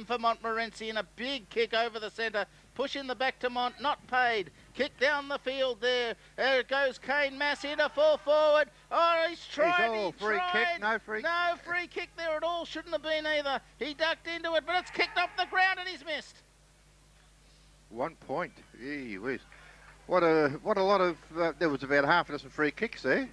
for Montmorency, and a big kick over the centre. Push in the back to Mont, not paid. Kick down the field there. There goes Kane Mass here to fall forward. Oh, he's tried. Free kick, no free. No free kick there at all. Shouldn't have been either. He ducked into it, but it's kicked off the ground and he's missed. 1 point. Gee whiz. What a lot of. There was about half a dozen free kicks there.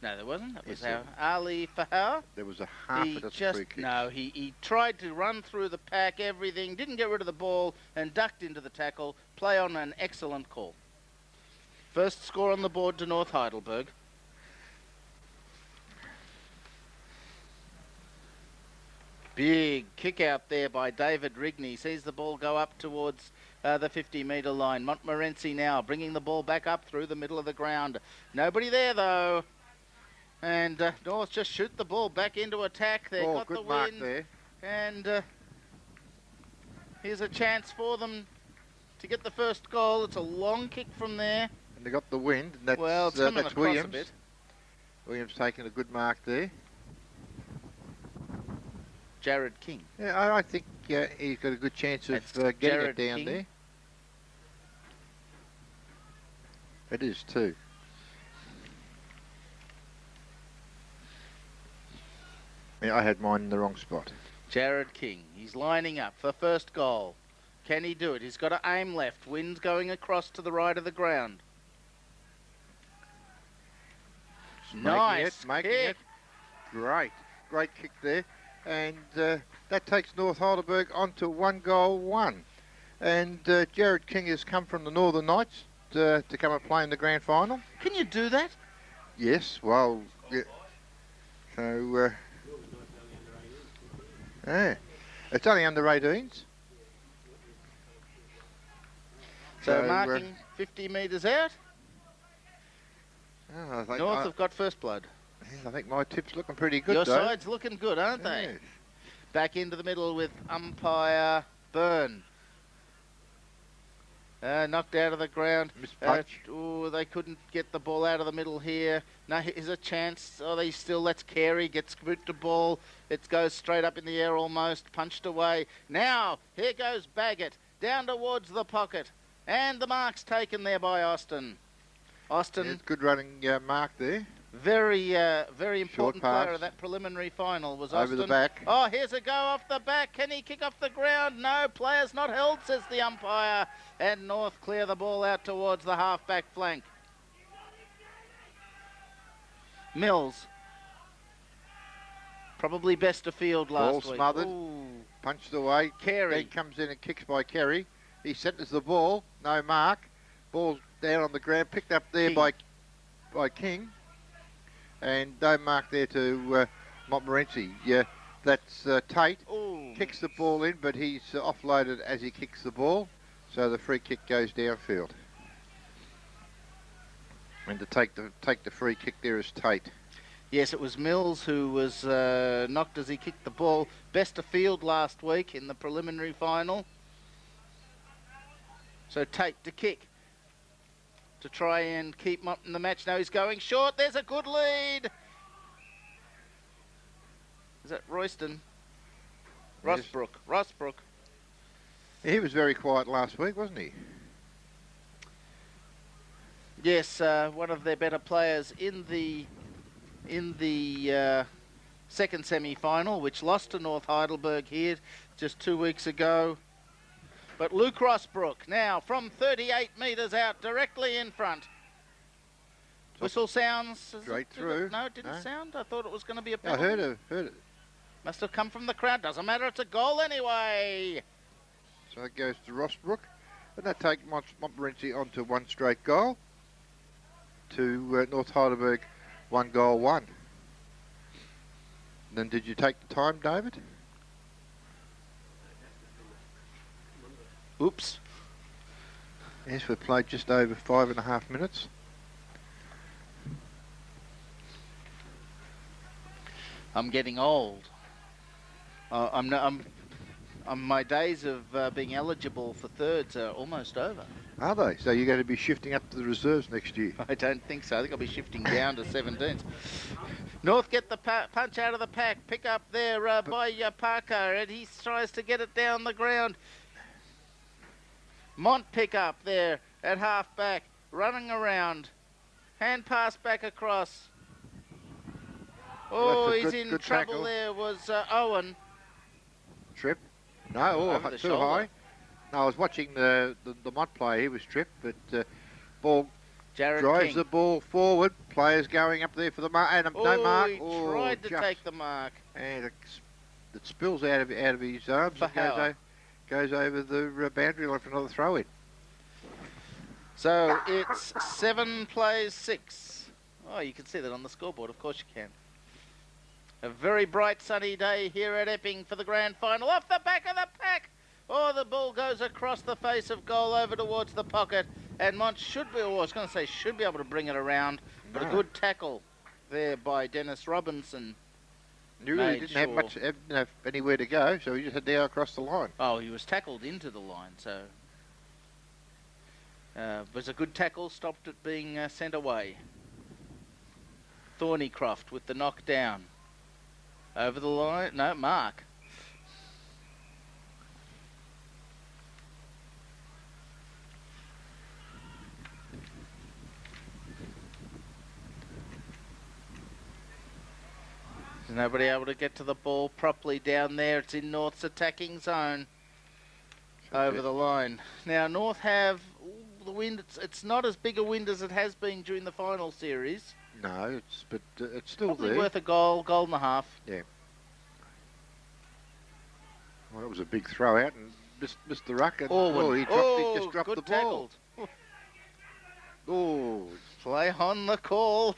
No, there wasn't. That was Ali Fahar. There was a half a dozen free kicks. No, he tried to run through the pack, everything, didn't get rid of the ball and ducked into the tackle. Play on an excellent call. First score on the board to North Heidelberg. Big kick out there by David Rigney. Sees the ball go up towards the 50-metre line. Montmorency now bringing the ball back up through the middle of the ground. Nobody there, though. And North just shoot the ball back into attack. They got the mark win. There. And here's a chance for them to get the first goal. It's a long kick from there. And they got the wind. And that's, well, it's coming that's across Williams. a bit. Williams taking a good mark there. Jared King. Yeah, I think he's got a good chance of getting Jared it down King. there. It is too. Yeah, I had mine in the wrong spot. Jared King. He's lining up for first goal. Can he do it? He's got to aim left. Wind's going across to the right of the ground. Nice making kick. it. Great kick there. And that takes North Heidelberg on to 1-1. And Jared King has come from the Northern Knights to come and play in the grand final. Can you do that? Yes, well, yeah. So, yeah. It's only under 18s. So marking 50 metres out. Oh, North have got first blood. I think my tip's looking pretty good, Your though. side's looking good, aren't they? Yes. Back into the middle with umpire Byrne. Knocked out of the ground. They couldn't get the ball out of the middle here. Now here's a chance. Oh, that's Carey. Gets boot the ball. It goes straight up in the air almost. Punched away. Now, here goes Baggett. Down towards the pocket. And the mark's taken there by Austin. Austin. Yeah, good running mark there. Very important player of that preliminary final was Austin. Over the back. Oh, here's a go off the back. Can he kick off the ground? No, player's not held, says the umpire. And North clear the ball out towards the half-back flank. Mills. Probably best of field last ball week. Smothered. Ooh. Punched away. Carey. Then comes in and kicks by Carey. He centres the ball. No mark. Ball down on the ground. Picked up there by King. And no mark there to Montmorency. Yeah, that's Tate. Ooh. Kicks the ball in, but he's offloaded as he kicks the ball. So the free kick goes downfield. And to take the free kick there is Tate. Yes, it was Mills who was knocked as he kicked the ball. Best of field last week in the preliminary final. So Tate to kick to try and keep Mont in the match. Now he's going short. There's a good lead. Is that Royston? Rossbrook. Yes. Rossbrook. He was very quiet last week, wasn't he? Yes, one of their better players in the second semi-final, which lost to North Heidelberg here just 2 weeks ago. But Luke Rossbrook now from 38 metres out, directly in front. Whistle sounds. Straight through. No, it didn't sound. I thought it was going to be a penalty. I heard it. Must have come from the crowd. Doesn't matter. It's a goal anyway. So it goes to Rossbrook. And that takes Montmorency on to one straight goal. To North Heidelberg, 1-1. Then did you take the time, David? Oops. Yes, we've played just over 5.5 minutes. I'm getting old. My days of being eligible for thirds are almost over. Are they? So you're going to be shifting up to the reserves next year? I don't think so. I think I'll be shifting down to 17s. North get the punch out of the pack. Pick up there by Parker, and he tries to get it down the ground. Mont pick up there at half back, running around. Hand pass back across. Oh, he's in good trouble tackle. there, was Owen. Trip. No, Over the too shoulder. high. No, I was watching the Mont play. He was tripped, but ball Jared drives King. the ball forward. Players going up there for the mark. And no mark. He tried to take the mark. And it spills out of his arms and goes over the boundary line for another throw in. So it's 7 plays 6. Oh, you can see that on the scoreboard. Of course you can. A very bright sunny day here at Epping for the grand final. Off the back of the pack. Oh, the ball goes across the face of goal over towards the pocket. And Mont should be, I was going to say should be able to bring it around. But a good tackle there by Dennis Robinson. You really didn't have anywhere to go, so he just had to go across the line. Oh, he was tackled into the line, so... was a good tackle, stopped it being sent away. Thornycroft with the knockdown. Over the line, no, mark. There's nobody able to get to the ball properly down there. It's in North's attacking zone. Over the line. Now, North have the wind. It's not as big a wind as it has been during the final series. No, but it's still Probably there. worth a goal and a half. Yeah. Well, that was a big throw out and missed the ruck. And, he just dropped the ball. Tackled. Oh, Play on the call.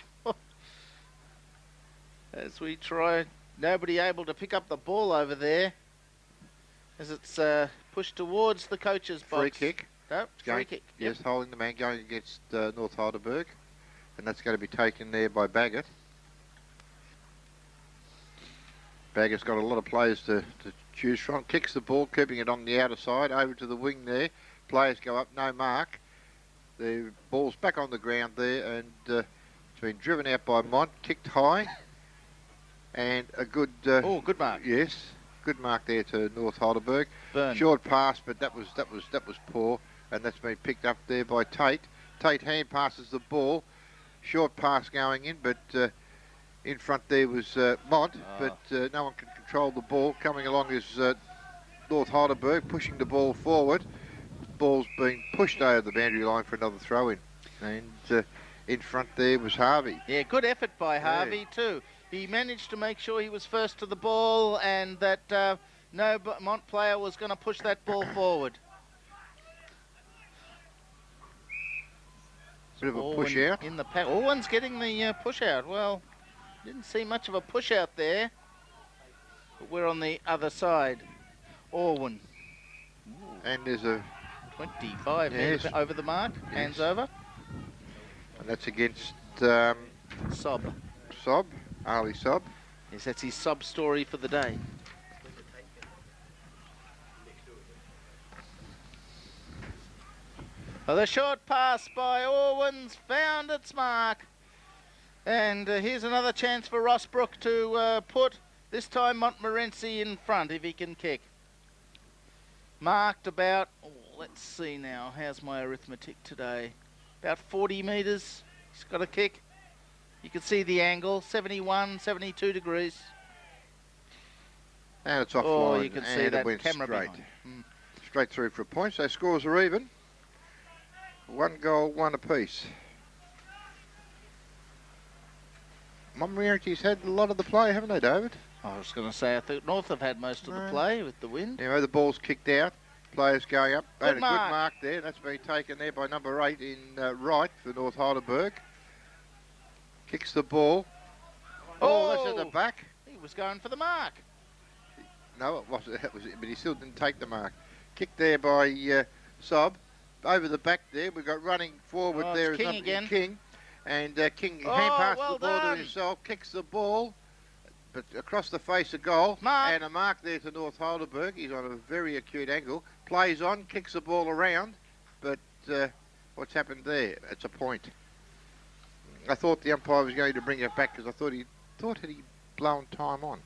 As we try, nobody able to pick up the ball over there. As it's pushed towards the coach's box. free kick. No, free kick. Yes, holding the man going against North Heidelberg. And that's going to be taken there by Baggett. Baggett's got a lot of players to choose from. Kicks the ball, keeping it on the outer side, over to the wing there. Players go up, no mark. The ball's back on the ground there, and it's been driven out by Mont, kicked high. And a good... good mark. Yes, good mark there to North Heidelberg. Burn. Short pass, but that was poor, and that's been picked up there by Tate. Tate hand passes the ball. Short pass going in, but in front there was Mont, but no one can control the ball. Coming along is North Heidelberg, pushing the ball forward. The ball's being pushed over the boundary line for another throw-in. And in front there was Harvey. Yeah, good effort by Harvey too. He managed to make sure he was first to the ball and that no Mont player was going to push that ball forward. Bit of a push out. In the pack. Owen's getting the push out. Well, didn't see much of a push out there. But we're on the other side. Orwin. And there's a 25 over the mark. Yes. Hands over. And that's against Sob. Ali Sob. Yes, that's his Sob story for the day. The short pass by Orwin's found its mark. And here's another chance for Rossbrook to put, this time Montmorency in front if he can kick. Marked about, let's see now, how's my arithmetic today? About 40 metres, he's got a kick. You can see the angle, 71, 72 degrees. And it's offline. Oh, you can see that camera behind. Straight through for a point, so scores are even. 1 goal, 1 apiece. Montmorency's had a lot of the play, haven't they, David? I was going to say, I think North have had most of the play with the wind. Anyway, the ball's kicked out. Players going up. Good Good mark there. That's been taken there by number 8 in Wright for North Heidelberg. Kicks the ball. Oh, that's at the back. He was going for the mark. No, it wasn't. But he still didn't take the mark. Kicked there by Sob. Over the back there, we've got running forward there is King again. King. And King hand passes well the ball done. to himself, kicks the ball, but across the face of goal. Mark. And a mark there to North Heidelberg. He's on a very acute angle. Plays on, kicks the ball around, but what's happened there? It's a point. I thought the umpire was going to bring it back because I thought he thought had he blown time on?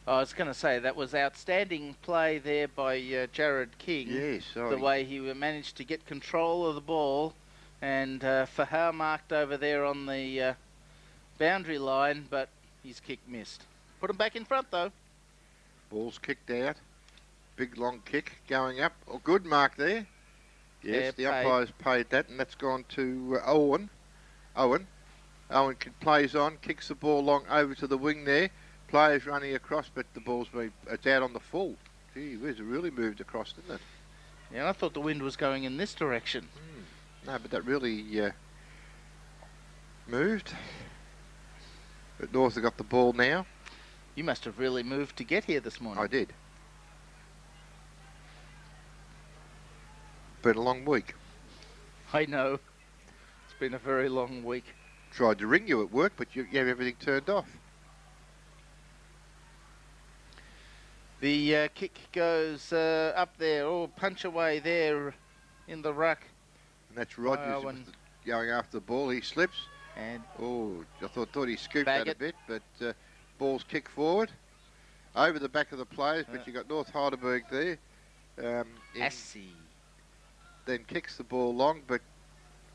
I was going to say that was outstanding play there by Jared King. Yes. The way he managed to get control of the ball, and Fahau marked over there on the boundary line, but his kick missed. Put him back in front though. Ball's kicked out. Big long kick going up. Oh, good mark there. Yes, the umpire's paid that, and that's gone to Owen. Owen plays on, kicks the ball long over to the wing there. Players running across, but the ball's it's out on the full. Gee whiz, it really moved across, didn't it? Yeah, I thought the wind was going in this direction. No, but that really moved. But North have got the ball now. You must have really moved to get here this morning. I did. Been a long week. I know. It's been a very long week. Tried to ring you at work, but you have everything turned off. The kick goes up there. Oh, punch away there in the ruck. And that's Rogers going after the ball. He slips. And I thought he scooped that a bit, but ball's kicked forward over the back of the players. But you got North Heidelberg there. Assy. Then kicks the ball long, but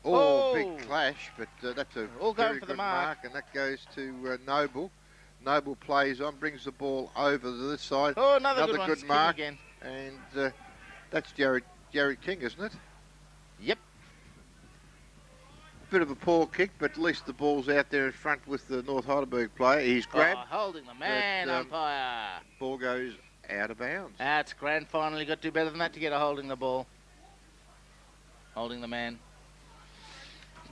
big clash. But that's a very good mark, and that goes to Noble. Noble plays on, brings the ball over to this side. Oh, another good mark. Again. And that's Jared King, isn't it? Yep. Bit of a poor kick, but at least the ball's out there in front with the North Heidelberg player. He's grabbed. Holding the man, umpire. Ball goes out of bounds. It's grand final. You got to do better than that to get a holding the ball. Holding the man.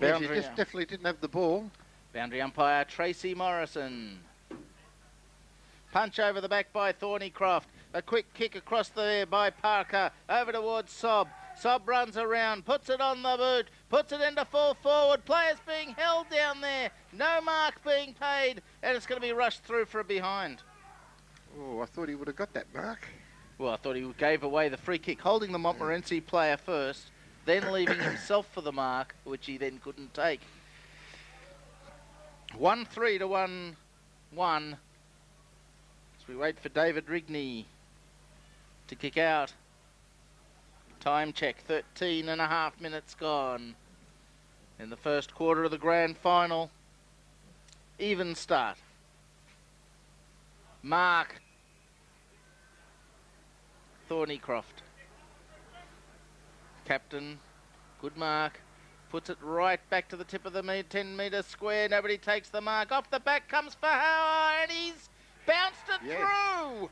Yes, he definitely didn't have the ball. Boundary umpire Tracy Morrison. Punch over the back by Thornycroft. A quick kick across there by Parker. Over towards Sob. Sob runs around, puts it on the boot, puts it into full forward. Players being held down there. No mark being paid, and it's going to be rushed through for a behind. Oh, I thought he would have got that mark. Well, I thought he gave away the free kick, holding the Montmorency player first, then leaving himself for the mark, which he then couldn't take. 1-3 to 1-1. As we wait for David Rigney to kick out. Time check, 13 and a half minutes gone in the first quarter of the grand final. Even start. Mark Thornycroft. Captain, good mark. Puts it right back to the tip of the 10-metre square. Nobody takes the mark. Off the back comes Fahau, and he's bounced it through.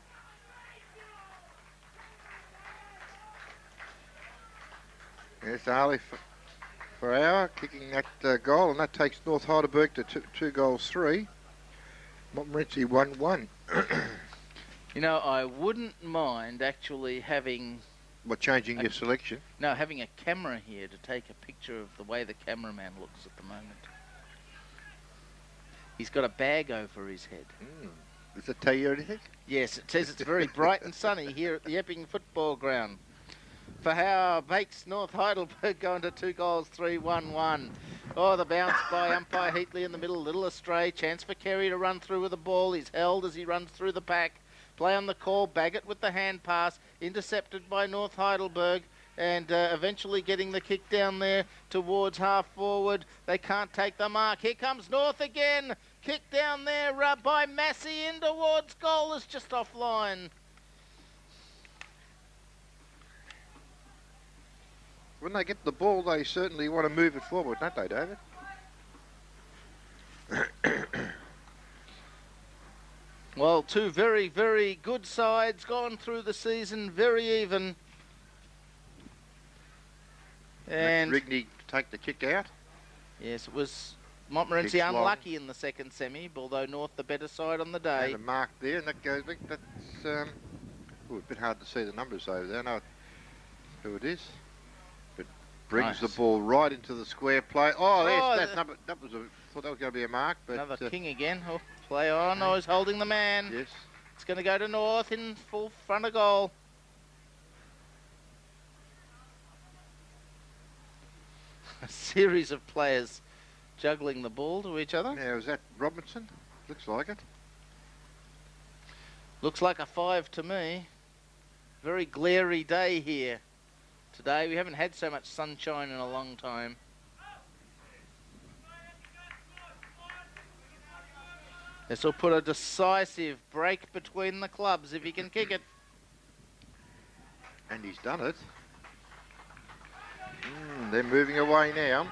Yes, Ali Fahau kicking that goal, and that takes North Heidelberg to 2-3. Montmorency 1-1. You know, I wouldn't mind actually having... changing your selection? No, having a camera here to take a picture of the way the cameraman looks at the moment. He's got a bag over his head. Does it tell you anything? Yes, it says it's very bright and sunny here at the Epping football ground. Fahau makes North Heidelberg go into 2-3, 1-1. The bounce by umpire Heatley in the middle, little astray. Chance for Kerry to run through with the ball. He's held as he runs through the pack. Play on the call, Baggett with the hand pass, intercepted by North Heidelberg, and eventually getting the kick down there towards half forward. They can't take the mark. Here comes North again. Kick down there by Massey in towards goal. Is just offline. When they get the ball, they certainly want to move it forward, don't they, David? Well, two very, very good sides gone through the season, very even. And Rigney take the kick out. Yes, it was Montmorency unlucky in the second semi, although North the better side on the day. And a mark there, and that goes back. That's a bit hard to see the numbers over there. I know who it is. But brings the ball right into the square play. That number. That was thought that was going to be a mark. But another King again. Play on. He's holding the man. Yes. It's going to go to North in full front of goal. A series of players juggling the ball to each other. Now, is that Robinson? Looks like it. Looks like a 5 to me. Very glary day here today. We haven't had so much sunshine in a long time. This will put a decisive break between the clubs if he can kick it. And he's done it. They're moving away now.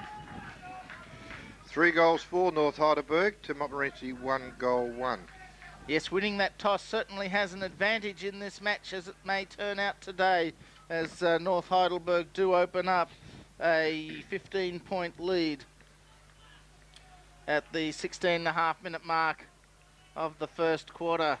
3 goals for North Heidelberg to Montmorency 1 goal 1. Yes, winning that toss certainly has an advantage in this match, as it may turn out today, as North Heidelberg do open up a 15-point lead at the 16.5-minute mark of the first quarter.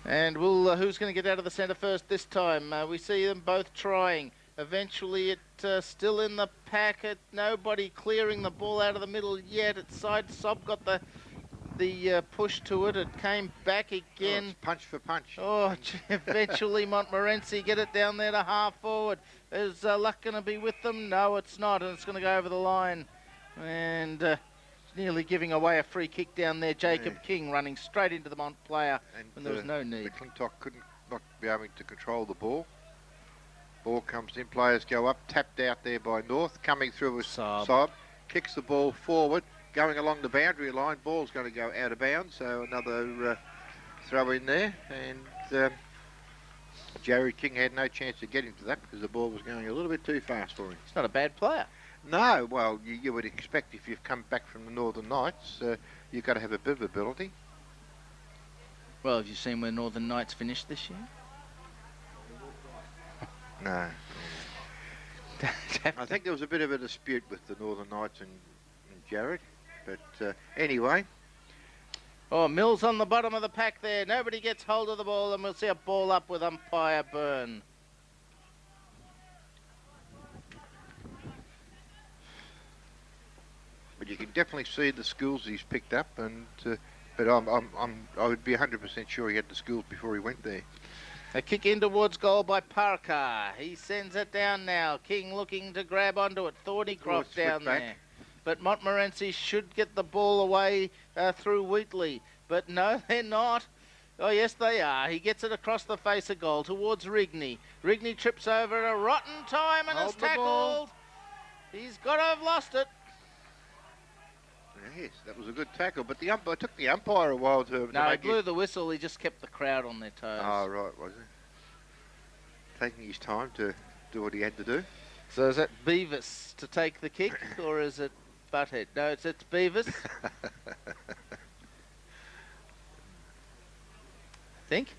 And who's going to get out of the centre first this time? We see them both trying. Eventually it's still in the packet. Nobody clearing the ball out of the middle yet. It's side Sob got the push to it. It came back again. Oh, it's punch for punch. Oh, eventually Montmorency get it down there to half forward. Is luck going to be with them? No, it's not, and it's going to go over the line. And nearly giving away a free kick down there. Jacob King running straight into the Mont player when there was no need. McClintock couldn't not be able to control the ball. Ball comes in, players go up, tapped out there by North, coming through with Sob, kicks the ball forward, going along the boundary line. Ball's going to go out of bounds, so another throw in there. And Jared King had no chance of getting to that because the ball was going a little bit too fast for him. He's not a bad player. No, well, you would expect if you've come back from the Northern Knights, you've got to have a bit of ability. Well, have you seen where Northern Knights finished this year? No. I think there was a bit of a dispute with the Northern Knights and Jared, but anyway. Oh, Mills on the bottom of the pack there. Nobody gets hold of the ball, and we'll see a ball up with umpire Byrne. But you can definitely see the schools he's picked up, and but I would be 100% sure he had the schools before he went there. A kick in towards goal by Parker. He sends it down now. King looking to grab onto it. Thornycroft down there. But Montmorency should get the ball away through Wheatley. But no, they're not. Oh, yes, they are. He gets it across the face of goal towards Rigney. Rigney trips over at a rotten time and is tackled. He's got to have lost it. Yes, that was a good tackle, but the umpire took the umpire a while to... No, he blew the whistle. He just kept the crowd on their toes. Oh, right, was it? Taking his time to do what he had to do. So is that Beavis to take the kick, or is it Butthead? No, it's Beavis. I think.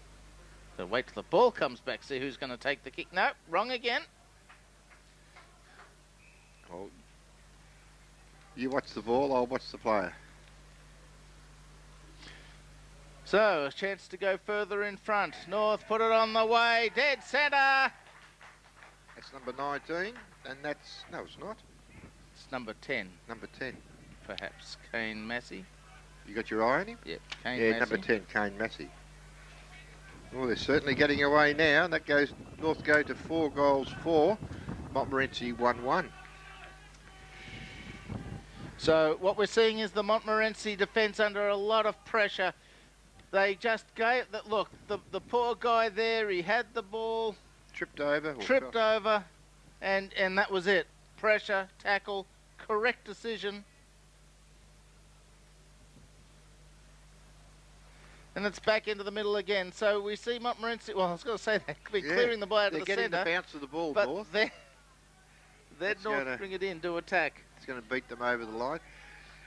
So wait till the ball comes back, see who's going to take the kick. No, wrong again. Well, you watch the ball, I'll watch the player. So, a chance to go further in front. North put it on the way. Dead centre. That's number 19, and that's... No, it's not. It's number 10. Number 10. Perhaps Kane Massey. You got your eye on him? Yep, Kane Massey. Massey. Number 10, Kane Massey. Well, they're certainly getting away now. That goes... North go to 4 goals for Montmorency 1-1. So what we're seeing is the Montmorency defence under a lot of pressure. They just gave that. Look, the poor guy there. He had the ball, tripped over, and that was it. Pressure, tackle, correct decision, and it's back into the middle again. So we see Montmorency. Well, I was going to say they could be clearing the ball out of the centre. They're getting the bounce of the ball, but North. They're North bring it in, do attack. It's going to beat them over the line.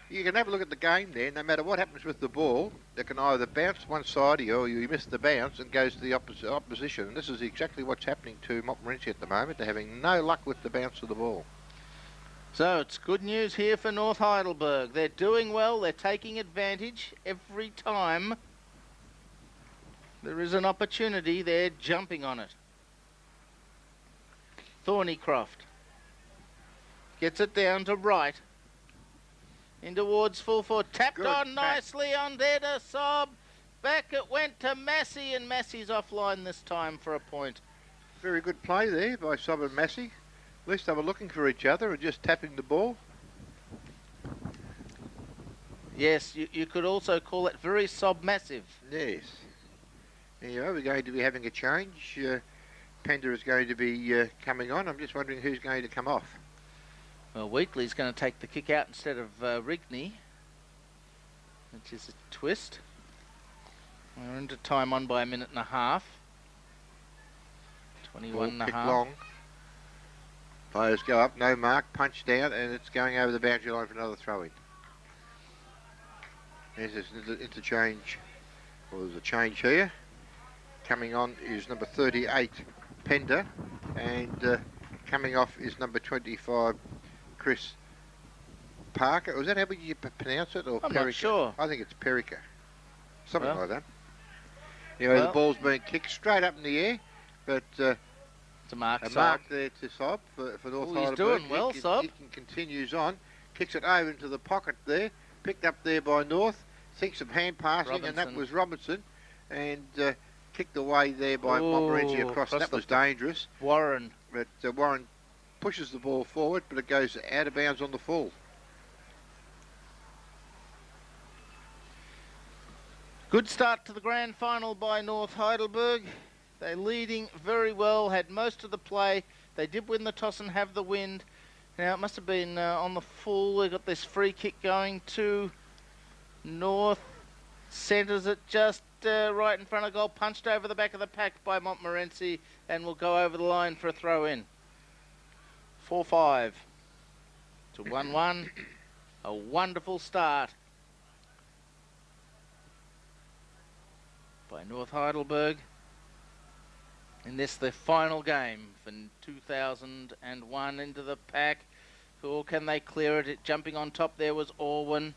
You can have a look at the game there. No matter what happens with the ball, they can either bounce one side of you or you miss the bounce and goes to the opposition. And this is exactly what's happening to Montmorency at the moment. They're having no luck with the bounce of the ball. So it's good news here for North Heidelberg. They're doing well. They're taking advantage every time there is an opportunity. They're jumping on it. Thornycroft gets it down to right. In towards full forward. Tapped on nicely on there to Sob. Back it went to Massey, and Massey's offline this time for a point. very good play there by Sob and Massey. At least they were looking for each other and just tapping the ball. Yes, you could also call it very massive. Yes. Anyway, we're going to be having a change. Pender is going to be coming on. I'm just wondering who's going to come off. Well, Wheatley's going to take the kick out instead of Rigney, which is a twist. We're into time on by a minute and a half. 21 and a half. Long. Players go up, no mark, punch down, and it's going over the boundary line for another throw-in. There's an interchange. Well, there's a change here. Coming on is number 38, Pender, and coming off is number 25, Chris Parker. Was that how you pronounce it, or I'm Perica? not sure. I think it's Perica. Something like that. Anyway, the ball's being kicked straight up in the air, but it's a mark there to Sob for North Heidelberg. He's doing well, Sob. He continues on, kicks it over into the pocket there, picked up there by North, thinks of hand passing, and that was Robinson, and kicked away there by Montmorency across. That was dangerous. Warren. But Warren pushes the ball forward, but it goes out of bounds on the full. Good start to the grand final by North Heidelberg. They're leading very well, had most of the play. They did win the toss and have the wind. Now, it must have been on the full. They got this free kick going to North. Centres it just right in front of goal. Punched over the back of the pack by Montmorency and will go over the line for a throw-in. 4-5 to 1-1. A wonderful start by North Heidelberg. In this, the final game for 2001 into the pack. Or can they clear it? Jumping on top there was Orwin.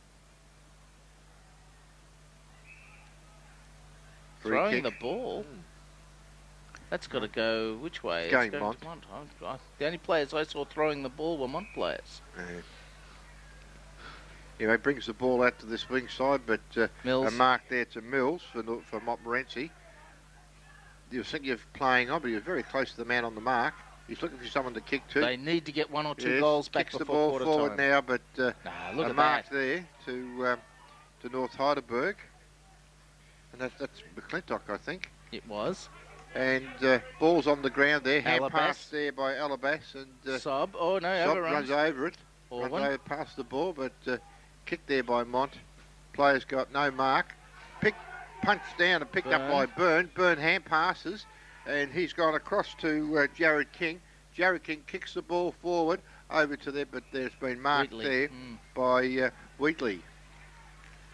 Throwing the ball. That's got to go which way? Going Mont. The only players I saw throwing the ball were Mont players. Anyway, brings the ball out to this wing side, but a mark there to Mills for Montmorency. He was thinking of playing on, but he was very close to the man on the mark. He's looking for someone to kick to. They need to get one or two goals back before quarter time. Kicks the ball forward now, but look a at mark that. there to North Heidelberg. And that's McClintock, I think. It was. And ball's on the ground there. Hand pass there by Alabas. And Sob. Oh, no, Sob runs over it. Runs over past the ball, but kicked there by Mont. Players got no mark. Punched down and picked up by Byrne. Byrne hand passes, and he's gone across to Jared King. Jared King kicks the ball forward over to there, but there's been marked there by Wheatley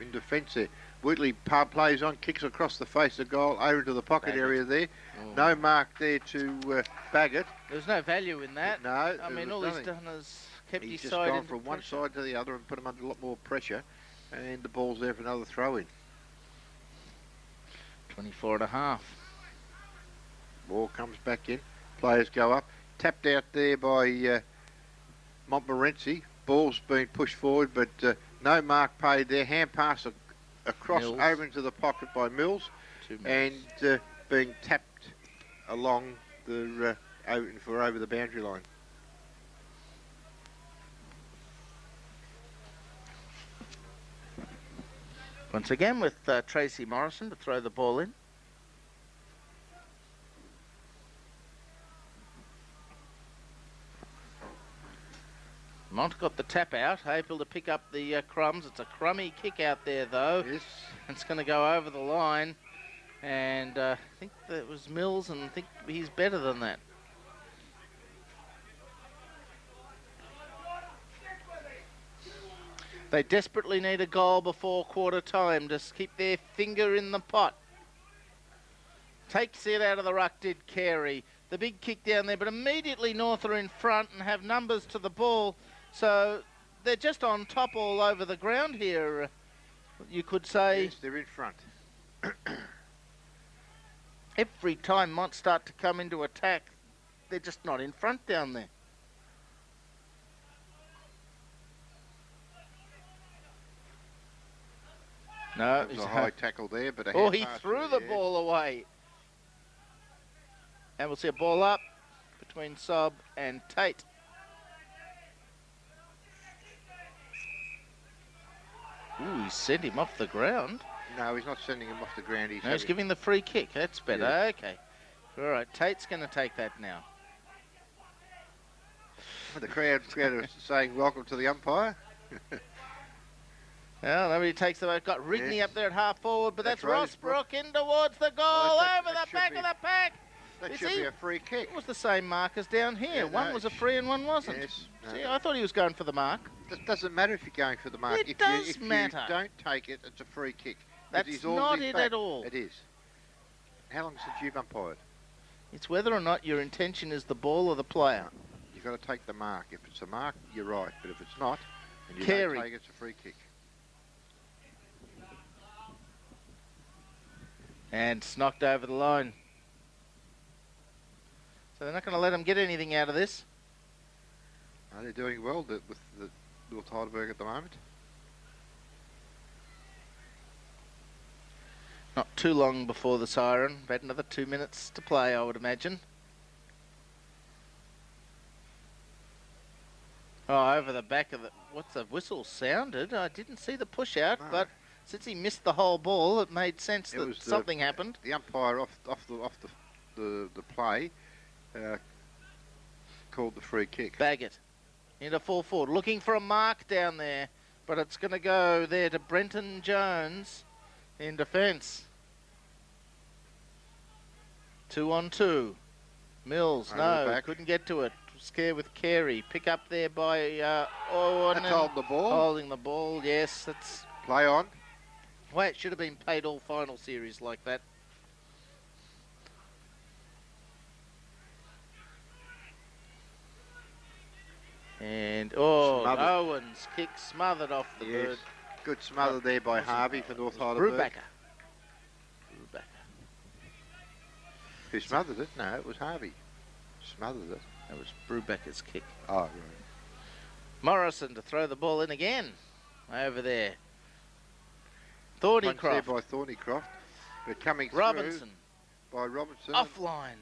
in defence there. Wheatley plays on, kicks across the face of goal over into the pocket area there. No mark there to Baggett. There's no value in that. No, I mean, all he's done is kept his side. He's just gone from one side to the other and put him under a lot more pressure, and the ball's there for another throw-in. 24 and a half. Ball comes back in. Players go up. Tapped out there by Montmorency. Ball's been pushed forward, but no mark paid there. Hand pass across Mills. over into the pocket by Mills, and being tapped along the over the boundary line. Once again with Tracy Morrison to throw the ball in. Mont got the tap out, able to pick up the crumbs. It's a crummy kick out there though. Yes. It's going to go over the line, and I think that was Mills, and I think he's better than that. They desperately need a goal before quarter time to keep their finger in the pot. Takes it out of the ruck, did Carey. The big kick down there, but immediately North are in front and have numbers to the ball. So they're just on top all over the ground here, you could say. Yes, they're in front. Every time Mont start to come into attack, they're just not in front down there. No, it was a high tackle there, but he threw the ball away. And we'll see a ball up between Sob and Tate. Ooh, he sent him off the ground. No, he's not sending him off the ground. He's giving the free kick. That's better. Yeah. Okay. All right, Tate's going to take that now. The crowd are saying welcome to the umpire. Well, nobody takes the vote. Got Rigney up there at half forward, but that's right, Rossbrook in towards the goal, over the back of the pack. That should be a free kick. It was the same mark as down here. Yeah, one was a free and one wasn't. Yes. No. See, I thought he was going for the mark. It doesn't matter if you're going for the mark. It if does you matter. don't take it, it's a free kick. That's not it at all. It is. How long since you've umpired? It's whether or not your intention is the ball or the player. You've got to take the mark. If it's a mark, you're right. But if it's not, and you Carey. don't take it, it's a free kick. And it's knocked over the line. So they're not going to let him get anything out of this. They're doing well with the North Heidelberg at the moment. Not too long before the siren. About another 2 minutes to play, I would imagine. Oh, over the back of the... What's the whistle sounded? I didn't see the push out, No. but since he missed the whole ball, it made sense that something happened. The umpire off the play called the free kick. Baggett into full forward, looking for a mark down there, but it's going to go there to Brenton Jones in defence. 2 on 2. Mills, no, couldn't get to it. Scared with Carey. Pick up there by Owen. That's holding the ball. Holding the ball, yes. That's play on. Well, it should have been paid all final series like that. And, Owen's kick smothered off the bird. Good smother there by Harvey for North Heidelberg. Brubaker. Who smothered it? No, it was Harvey. Smothered it. That was Brubaker's kick. Oh, right. Morrison to throw the ball in again. Over there. Thornycroft. By Thornycroft. But coming Robinson. Through by Robinson. Offline.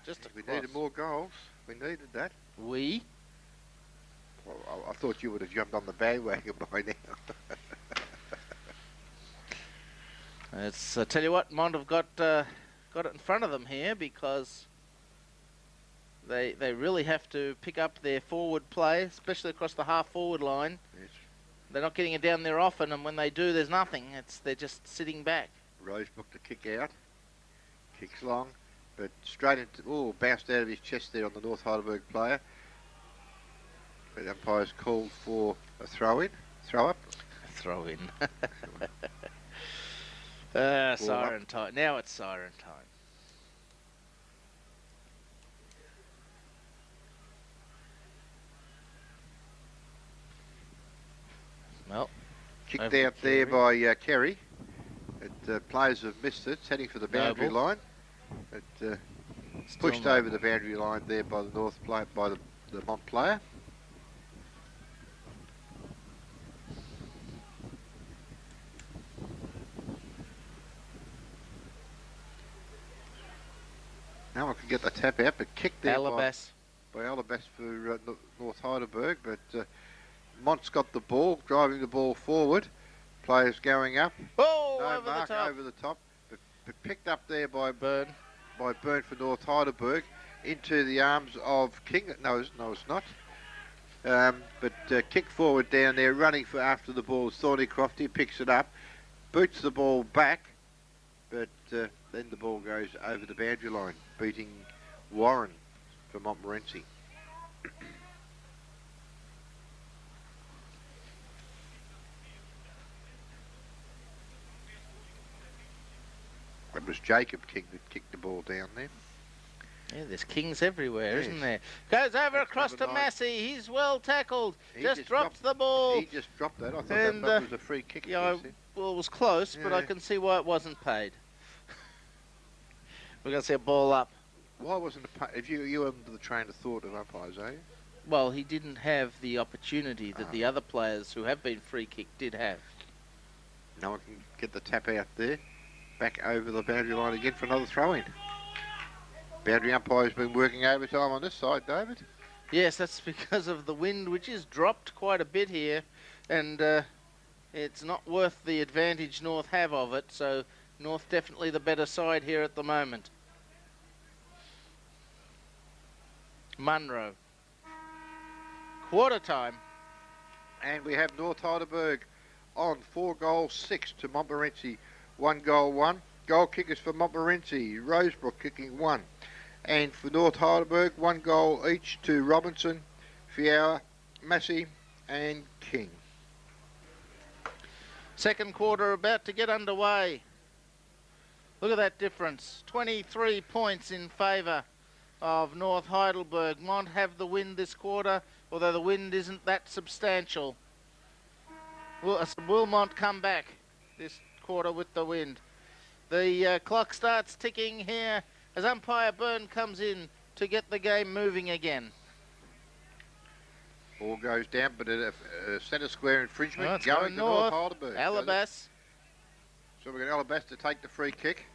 Just we needed more goals. We needed that. We? Well, I thought you would have jumped on the bandwagon by now. I tell you what, Mont have got it in front of them here because they really have to pick up their forward play, especially across the half-forward line. Yes. They're not getting it down there often, and when they do, there's nothing. They're just sitting back. Rosebrook to kick out. Kicks long, but straight into... bounced out of his chest there on the North Heidelberg player. But the umpire's called for a throw-in. Throw-up. Throw-in. Siren time. Now it's siren time. Well, kicked out there by Kerry. Players have missed it. It's heading for the boundary line. It pushed over the boundary line there by the North player, by the Mont player. No one can get the tap out, but kicked there by Alabas for North Heidelberg. But Mont's got the ball, driving the ball forward. Players going up. Oh, no over mark the top. Over the top. But picked up there by Byrne. By Byrne for North Heidelberg into the arms of King. No, it's not. But kicked forward down there, running for after the ball. Thornycroft, he picks it up, boots the ball back, but then the ball goes over the boundary line, beating Warren for Montmorency. It was Jacob King that kicked the ball down there. Yeah, there's kings everywhere, isn't there? Goes over across to Massey. He's well tackled. Just drops the ball. He just dropped that. I thought that was a free kick. Yeah, well, it was close, but I can see why it wasn't paid. We're going to see a ball up. Why wasn't it paid? If you under the train of thought of umpires, are you? Well, he didn't have the opportunity that the other players who have been free kicked did have. No one can get the tap out there. Back over the boundary line again for another throw-in. Boundary umpire's been working overtime on this side, David. Yes, that's because of the wind, which has dropped quite a bit here, and it's not worth the advantage North have of it, so North definitely the better side here at the moment. Munro. Quarter time. And we have North Heidelberg on 4-6 to Montmorency, 1-1. Goal kickers for Montmorency, Rosebrook kicking 1. And for North Heidelberg, 1 goal each to Robinson, Fiala, Massey and King. Second quarter about to get underway. Look at that difference. 23 points in favour of North Heidelberg. Mont have the wind this quarter, although the wind isn't that substantial. Will Mont come back this quarter with the wind? The clock starts ticking here as umpire Byrne comes in to get the game moving again. Ball goes down, but a centre square infringement going to North Heidelberg. Alabas. So we've got Alabas to take the free kick.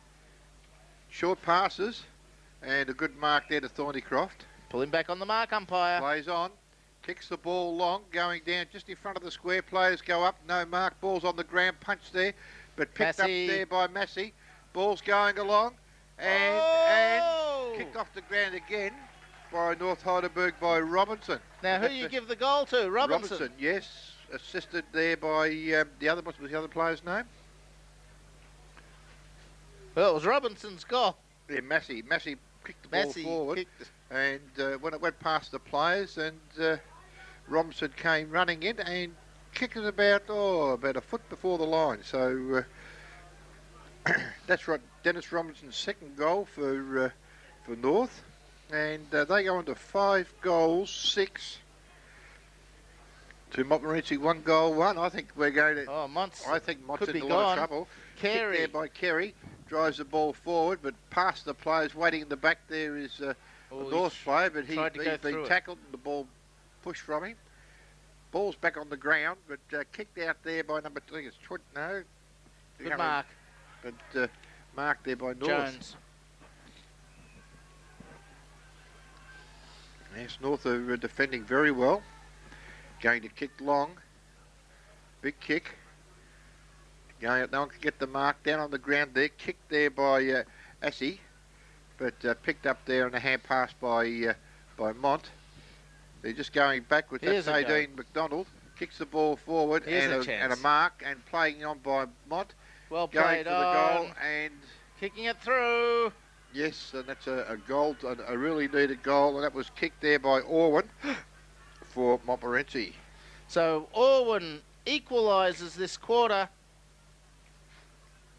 Short passes and a good mark there to Thornycroft. Pull him back on the mark, umpire. Plays on. Kicks the ball long, going down just in front of the square. Players go up, no mark. Ball's on the ground, punch there, but picked Massey. up there by Massey. Ball's going along and kicked off the ground again by North Heidelberg by Robinson. Now, who you give the goal to? Robinson. Yes. Assisted there by what was the other player's name? Well, it was Robinson's goal. Yeah, Massey kicked the ball forward. And when it went past the players and Robinson came running in and kicked it about a foot before the line. So that's right, Dennis Robinson's second goal for North. And they go on to 5-6 to Montmorency, 1-1. I think we're going to... I think Mont's in a lot of trouble. Carey. Kicked there by Carey. Drives the ball forward, but past the players. Waiting in the back there is a North player, but he's been tackled and the ball pushed from him. Ball's back on the ground, but kicked out there by number 2. I think it's Good mark. But marked there by North. Jones. Yes, North are defending very well. Going to kick long. Big kick. No one can get the mark down on the ground there. Kicked there by Assey, but picked up there on a hand pass by Mont. They're just going backwards. That's Nadine McDonald. Kicks the ball forward and a mark and playing on by Mont. Well played going for the goal and kicking it through. Yes, and that's a goal, a really needed goal, and that was kicked there by Orwin for Montmorency. So Orwin equalises this quarter.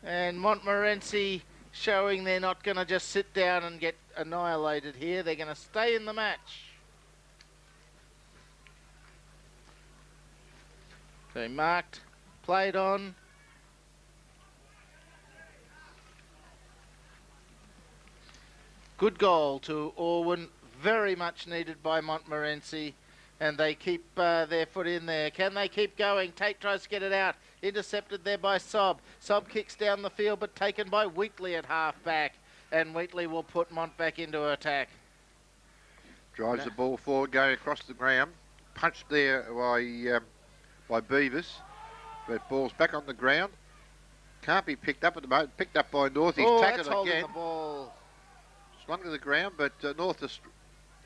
And Montmorency showing they're not going to just sit down and get annihilated here. They're going to stay in the match. So marked, played on. Good goal to Orwin. Very much needed by Montmorency. And they keep their foot in there. Can they keep going? Tate tries to get it out. Intercepted there by Sob. Sob kicks down the field, but taken by Wheatley at half-back. And Wheatley will put Mont back into attack. Drives the ball forward, going across the ground. Punched there by Beavis. But ball's back on the ground. Can't be picked up at the moment. Picked up by North. He's tackled again. The ball. Slung to the ground, but North is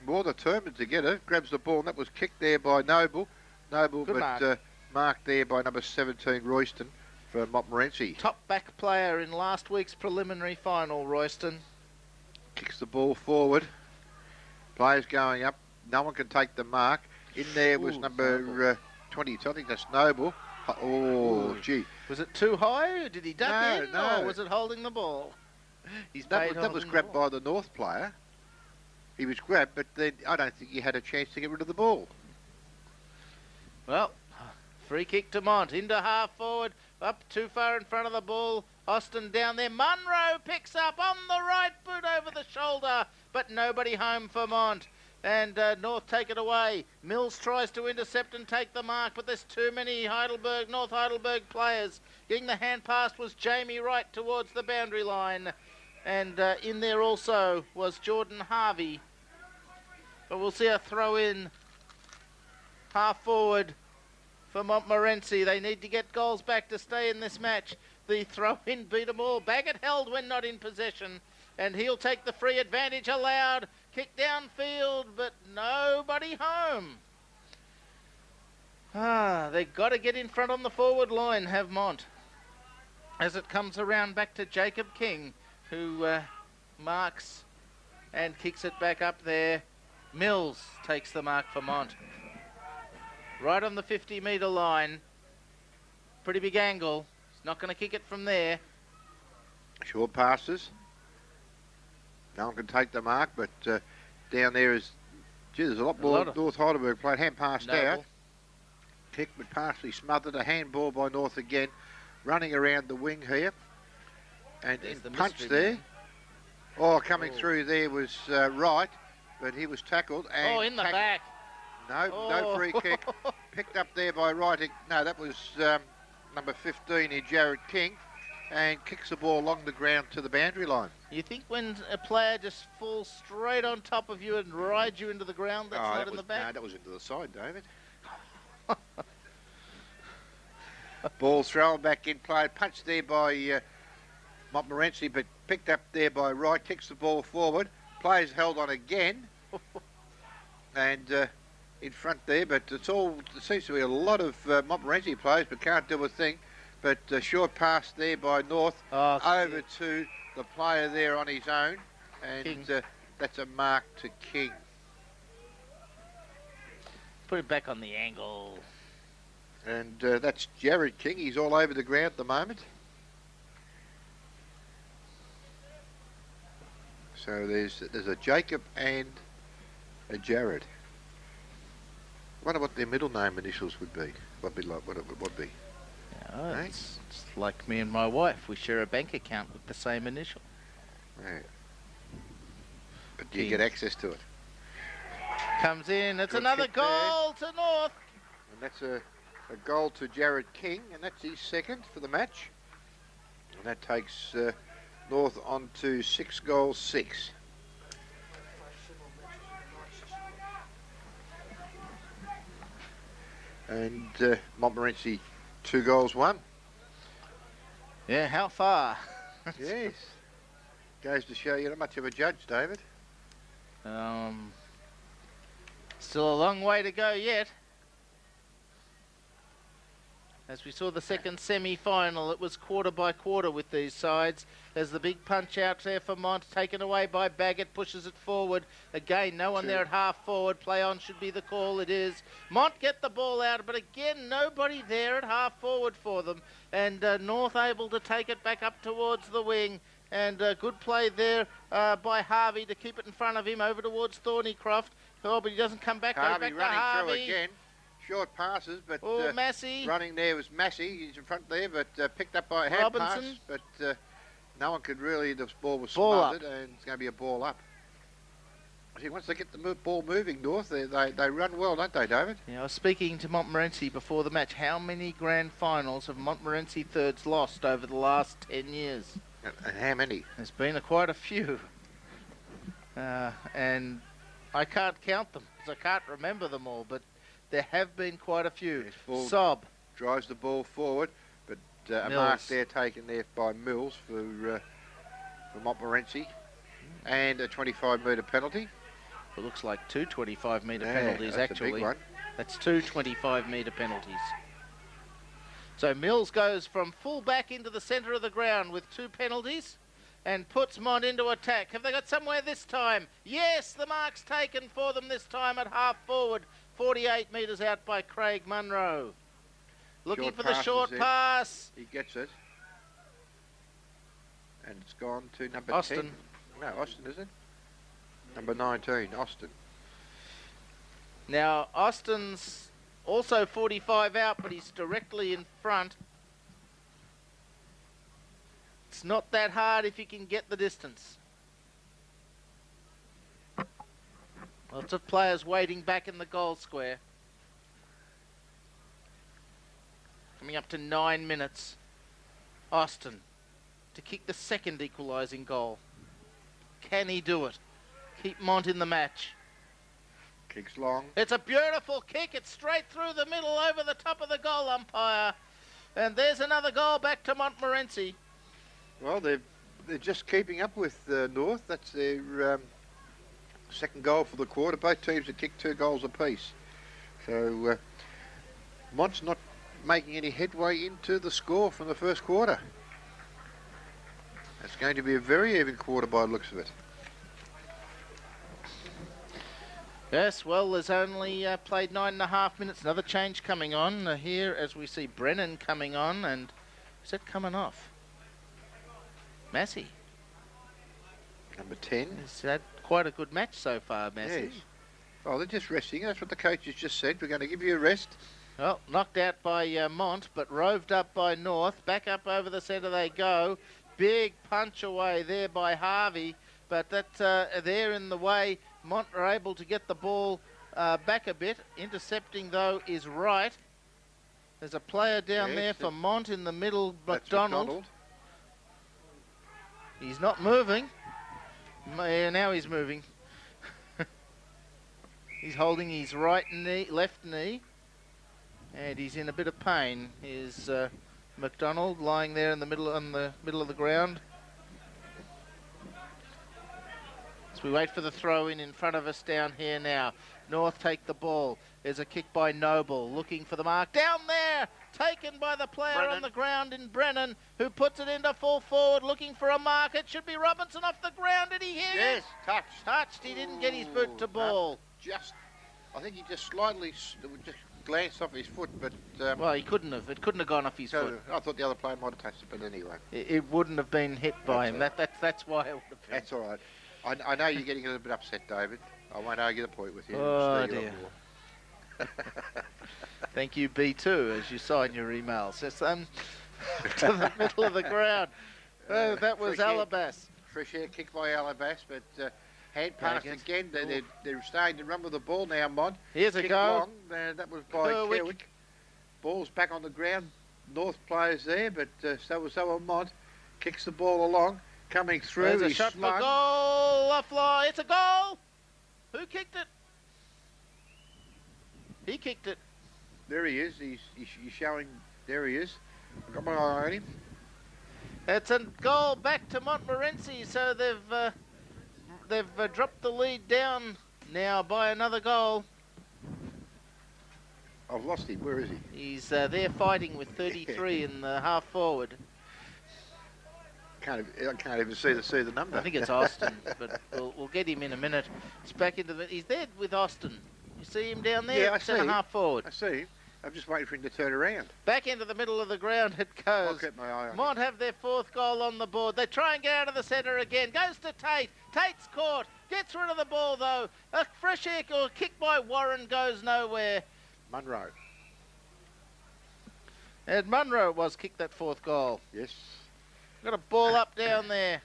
more determined to get it. Grabs the ball, and that was kicked there by Noble. Marked there by number 17, Royston, for Montmorency. Top back player in last week's preliminary final, Royston. Kicks the ball forward. Players going up. No one can take the mark. In there was number 20. So I think that's Noble. Gee. Was it too high? Did he duck in? No. Or was it holding the ball? That was grabbed by the North player. He was grabbed, but then I don't think he had a chance to get rid of the ball. Well, free kick to Mont. Into half forward. Up too far in front of the ball. Austin down there. Munro picks up on the right boot over the shoulder. But nobody home for Mont. And North take it away. Mills tries to intercept and take the mark, but there's too many North Heidelberg players. Getting the hand pass was Jamie Wright towards the boundary line. And in there also was Jordan Harvey. But we'll see a throw in half forward for Montmorency. They need to get goals back to stay in this match. The throw-in beat them all. Baggett held when not in possession, and he'll take the free advantage allowed. Kick downfield, but nobody home. They've got to get in front on the forward line, have Mont. As it comes around back to Jacob King, who marks and kicks it back up there. Mills takes the mark for Mont. Right on the 50-metre line. Pretty big angle. He's not going to kick it from there. Short passes. No one can take the mark, but down there is... Gee, there's a lot more. North Heidelberg played. Hand passed out. Kick, but partially smothered. A handball by North again. Running around the wing here. And punch there. Man. Oh, coming through there was Wright, but he was tackled. And in the back. No free kick. Picked up there by Wright. No, that was number 15 here, Jared King, and kicks the ball along the ground to the boundary line. You think when a player just falls straight on top of you and rides you into the ground, that's not in the back? No, that was into the side, David. Ball thrown back in play. Punched there by Montmorency, but picked up there by Wright. Kicks the ball forward. Players held on again. And... in front there, but it seems to be a lot of Montmorency players, but can't do a thing. But short pass there by North over to the player there on his own, and that's a mark to King. Put it back on the angle. And that's Jared King. He's all over the ground at the moment. So there's a Jacob and a Jared. I wonder what their middle name initials would be. What it would be. Yeah, it's like me and my wife. We share a bank account with the same initial. Yeah. But do you get access to it? Comes in. It's another goal to North. And that's a goal to Jared King, and that's his second for the match. And that takes North on to 6 goals, 6. And Montmorency 2 goals, 1. Yeah, how far? Yes. Goes to show you're not much of a judge, David. Still a long way to go yet. As we saw the second semi-final, it was quarter by quarter with these sides. There's the big punch out there for Mont, taken away by Baggett, pushes it forward. Again, no one there at half forward. Play on should be the call, it is. Mont get the ball out, but again, nobody there at half forward for them. And North able to take it back up towards the wing. And good play there by Harvey to keep it in front of him over towards Thornycroft. Oh, but he doesn't come back. Harvey back running to Harvey. through again. Short passes, but Massey. Running there was Massey. He's in front there, but picked up by a hand pass. But no one could really. The ball was smothered, and it's going to be a ball up. See, once they get the ball moving, North, they run well, don't they, David? Yeah, I was speaking to Montmorency before the match. How many grand finals have Montmorency thirds lost over the last 10 years? And how many? There's been quite a few. And I can't count them because I can't remember them all, but there have been quite a few. Yes, Sob drives the ball forward, but a mark there taken there by Mills for Montmorency, and a 25-metre penalty. It looks like 2 25-metre penalties, that's actually. A big one. That's 2 25-metre penalties. So Mills goes from full back into the centre of the ground with 2 penalties and puts Mont into attack. Have they got somewhere this time? Yes, the mark's taken for them this time at half forward. 48 metres out by Craig Munro. Looking for the short pass. He gets it. And it's gone to number Austin. 10. No, Austin, is it? Number 19, Austin. Now, Austin's also 45 out, but he's directly in front. It's not that hard if you can get the distance. Lots of players waiting back in the goal square. Coming up to 9 minutes. Austin to kick the second equalising goal. Can he do it? Keep Mont in the match. Kicks long. It's a beautiful kick. It's straight through the middle over the top of the goal umpire. And there's another goal back to Montmorency. Well, they're just keeping up with North. That's their second goal for the quarter. Both teams have kicked 2 goals apiece. So Mont's not making any headway into the score from the first quarter. It's going to be a very even quarter by the looks of it. Yes, well, there's only played 9.5 minutes. Another change coming on here as we see Brennan coming on. And is that coming off? Massey. Number 10. He's had quite a good match so far, Massey. Yes. Oh, they're just resting. That's what the coaches just said. We're going to give you a rest. Well, knocked out by Mont, but roved up by North. Back up over the centre they go. Big punch away there by Harvey. But that's there in the way. Mont are able to get the ball back a bit. Intercepting, though, is right. There's a player down there for Mont in the middle, McDonald. He's not moving. Now he's moving. He's holding his right knee, left knee, and he's in a bit of pain. Here's McDonald lying there in the middle of the ground. As we wait for the throw in front of us down here now. North take the ball. There's a kick by Noble, looking for the mark. Down there! Taken by the player on the ground in Brennan, who puts it into full forward, looking for a mark. It should be Robinson off the ground. Did he hit it? Yes, touched. Touched. He didn't get his boot to ball. I think he just slightly glanced off his foot, but... well, he couldn't have. It couldn't have gone off his foot. I thought the other player might have touched it, but anyway. It wouldn't have been hit by him. That's why it would have been. That's all right. I know you're getting a little bit upset, David. I won't argue the point with you. Oh, dear. Thank you, B2, as you sign your emails. Yes, to the middle of the ground. That was Alabas. Fresh air kick by Alabas, but hand pass again. They're starting to run with the ball now, Mont. Here's a go. Long. That was by Kerwick. Ball's back on the ground. North players there, but so was Mont. Kicks the ball along. Coming through. There's a shot for goal. A fly. It's a goal. Who kicked it? He kicked it. There he is. He's showing. There he is. I've got my eye on him. It's a goal back to Montmorency. So they've dropped the lead down now by another goal. I've lost him. Where is he? He's there fighting with 33 in the half forward. I can't even see the number. I think it's Austin, but we'll get him in a minute. He's back into the. He's there with Austin. You see him down there? Yeah, I see him. Half forward. I see him. I'm just waiting for him to turn around. Back into the middle of the ground it goes. I'll get my eye on Mont have their 4th goal on the board. They try and get out of the centre again. Goes to Tate. Tate's caught. Gets rid of the ball though. A fresh air or kick by Warren goes nowhere. Munro. And Munro was kicked that 4th goal. Yes. Got a ball up down there.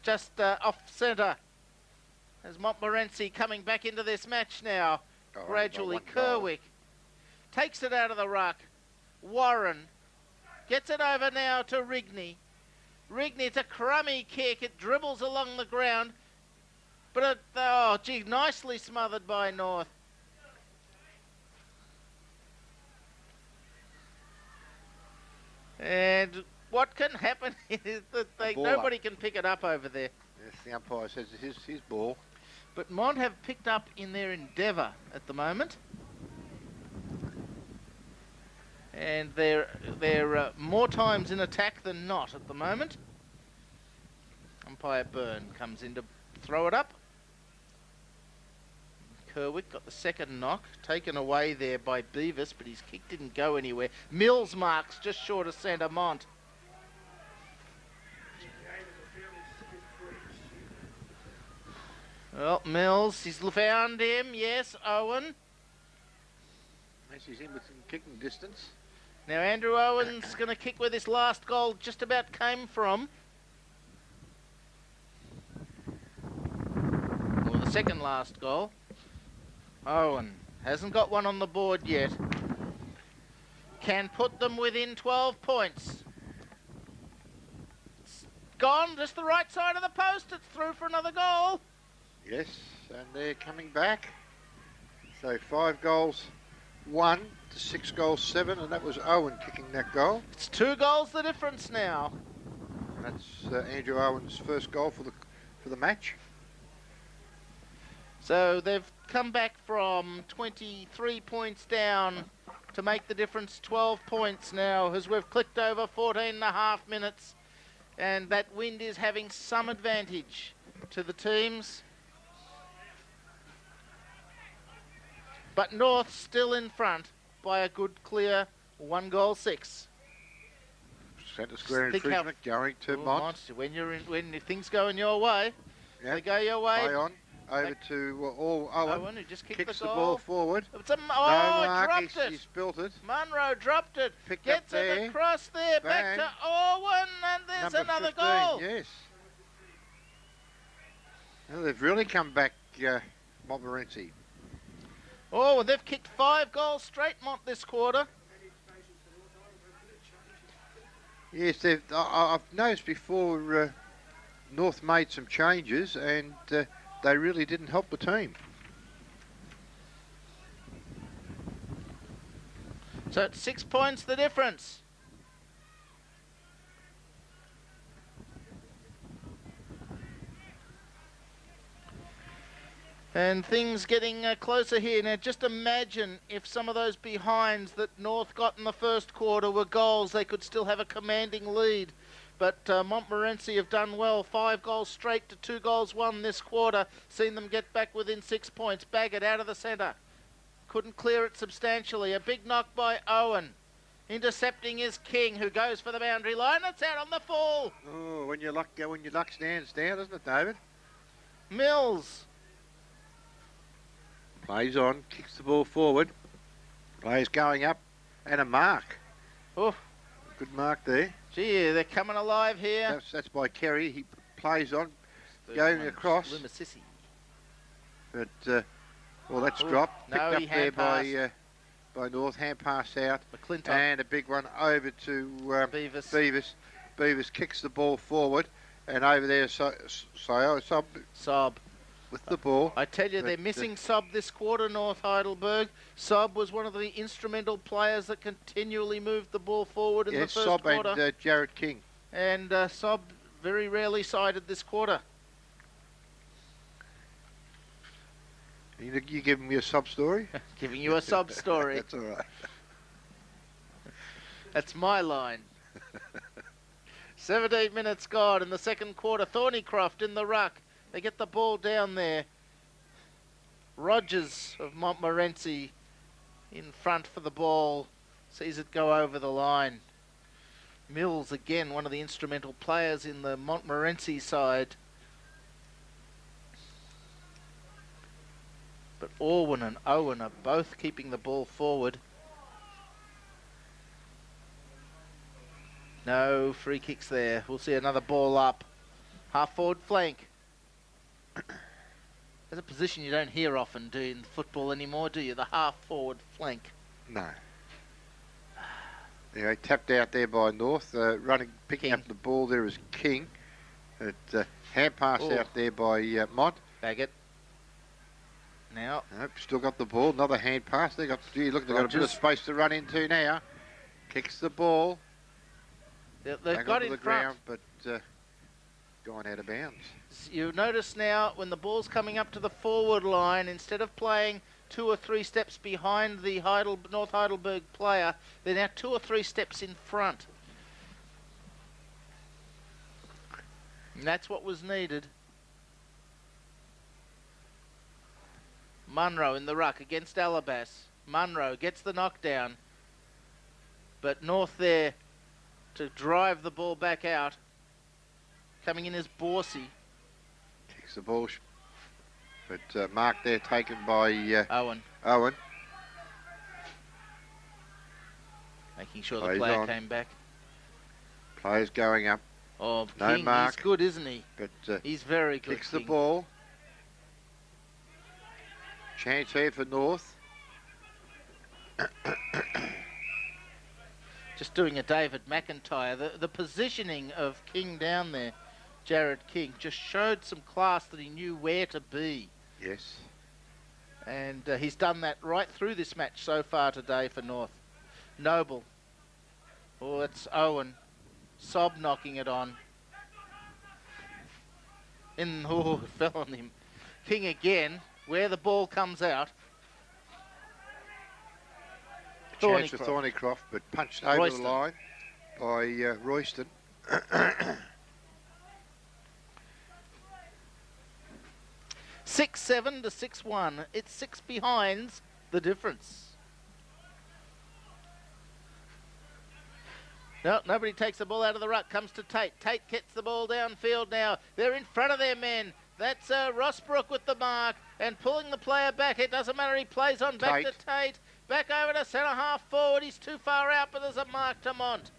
Just off centre. As Montmorency coming back into this match now. Gradually, Kerwick takes it out of the ruck. Warren gets it over now to Rigney. Rigney, it's a crummy kick. It dribbles along the ground. But nicely smothered by North. And what can happen is that nobody can pick it up over there. Yes, the umpire says it's his ball. But Mont have picked up in their endeavour at the moment. And they're more times in attack than not at the moment. Umpire Byrne comes in to throw it up. Kerwick got the second knock, taken away there by Beavis, but his kick didn't go anywhere. Mills marks just short of centre Mont. Well, Mills, he's found him, yes, Owen. Yes, he's in within kicking distance. Now Andrew Owen's going to kick where this last goal just about came from. Or the second last goal. Owen hasn't got one on the board yet. Can put them within 12 points. gone, just the right side of the post. It's through for another goal. Yes, and they're coming back. So 5 goals 1 to 6 goals 7, and that was Owen kicking that goal. It's 2 goals the difference now. That's Andrew Owen's first goal for the match. So they've come back from 23 points down to make the difference 12 points now as we've clicked over 14.5 minutes, and that wind is having some advantage to the teams. But North still in front by a good clear 1 goal 6. Centre square infringement going to Mont. When things go in your way, Yep. they go your way. Play on over to Owen. Who just Kicks the the ball forward. It's a, No mark, dropped he it. spilt it. Munro dropped it. Picked Gets up there. it across there. Bang. Back to Owen, and there's Number another 15, goal. yes. Well, they've really come back, Montmorency. Oh, and they've kicked 5 goals straight, Mont, this quarter. Yes, I've noticed before North made some changes, and they really didn't help the team. So it's 6 points the difference. And things getting closer here. Now just imagine if some of those behinds that North got in the first quarter were goals, they could still have a commanding lead. But Montmorency have done well. 5 goals straight to 2 goals 1 this quarter. Seen them get back within 6 points. Baggett out of the centre. Couldn't clear it substantially. A big knock by Owen. Intercepting is King, who goes for the boundary line. It's out on the full. Oh, when your luck stands down, doesn't it, David? Mills. Plays on, kicks the ball forward. Players going up, and a mark. Oh, good mark there. Gee, they're coming alive here. That's by Kerry. He plays on, going across. Limasissi. But well, that's dropped. Picked up there by North. Hand pass out. McClintock. And a big one over to Beavis. Beavis kicks the ball forward, and over there Sob. with the ball. I tell you, they're missing Sob this quarter, North Heidelberg. Sob was one of the instrumental players that continually moved the ball forward in the first Sob quarter. And Jared King. And Sob very rarely sided this quarter. You giving me a sub story? Giving you a sub story. That's all right. That's my line. 17 minutes gone in the second quarter. Thornycroft in the ruck. They get the ball down there. Rogers of Montmorency in front for the ball. Sees it go over the line. Mills, again, one of the instrumental players in the Montmorency side. But Orwin and Owen are both keeping the ball forward. No free kicks there. We'll see another ball up. Half forward flank. That's a position you don't hear often do in football anymore, do you? The half forward flank. No. Anyway, tapped out there by North. Picking up the ball there is King. Hand pass out there by Mont. Baggett. Now. Nope, still got the ball. Another hand pass. They've got a bit of space to run into now. Kicks the ball. They've got in front. Ground, but gone out of bounds. You notice now when the ball's coming up to the forward line, instead of playing 2 or 3 steps behind the North Heidelberg player, they're now 2 or 3 steps in front. And that's what was needed. Munro in the ruck against Alabas. Munro gets the knockdown. But North there to drive the ball back out. Coming in is Borsey. Kicks the ball. But mark there taken by Owen. Making sure the player came back. Players going up. Oh, no King, mark. He's good, isn't he? But he's very good. Kicks the ball. Chance here for North. Just doing a David McIntyre. The positioning of King down there Jared King just showed some class that he knew where to be. Yes. And he's done that right through this match so far today for North. Noble. Oh, it's Owen. Sob knocking it on. Oh, it fell on him. King again, where the ball comes out. A chance for Thornycroft, but punched over the line by Royston. 6-7 to 6-1. It's 6 behinds the difference. No, nobody takes the ball out of the ruck. Comes to Tate. Tate gets the ball downfield now. They're in front of their men. That's Rossbrook with the mark and pulling the player back. It doesn't matter. He plays on back to Tate. Back over to centre half forward. He's too far out, but there's a mark to Mont.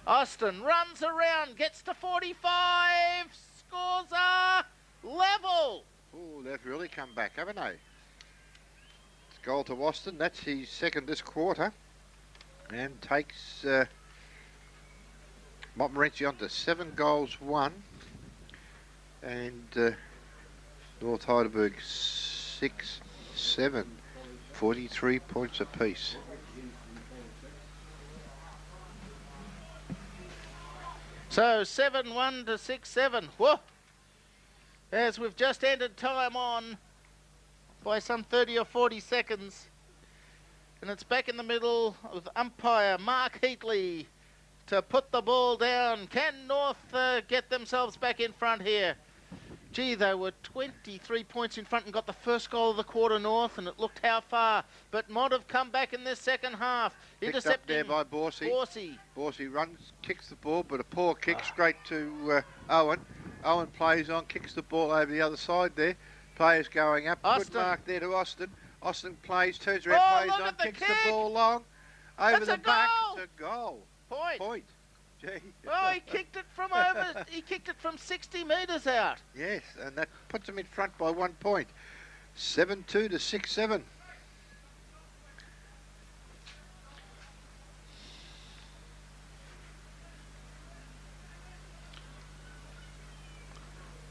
Austin runs around, gets to 45. Scores are level. Oh, they've really come back, haven't they? Goal to Austin. That's his second this quarter, and takes Montmorency on to 7 goals, 1, and North Heidelberg 6, 7, 43 points apiece. So 7-1 to 6-7. Whoa! As we've just ended time on by some 30 or 40 seconds. And it's back in the middle with umpire Mark Heatley to put the ball down. Can North get themselves back in front here? Gee, they were 23 points in front and got the first goal of the quarter, North, and it looked how far. But Mont have come back in this second half. Picked up there by Borsey. Borsey runs, kicks the ball, but a poor kick straight to Owen. Owen plays on, kicks the ball over the other side there. Players going up. Austin. Good mark there to Austin. Austin plays, turns around, plays on, kicks the ball long. Over the back. It's a goal. Point. Gee. Oh, he kicked it from over. He kicked it from 60 metres out. Yes, and that puts him in front by 1 point. 7-2 to 6-7.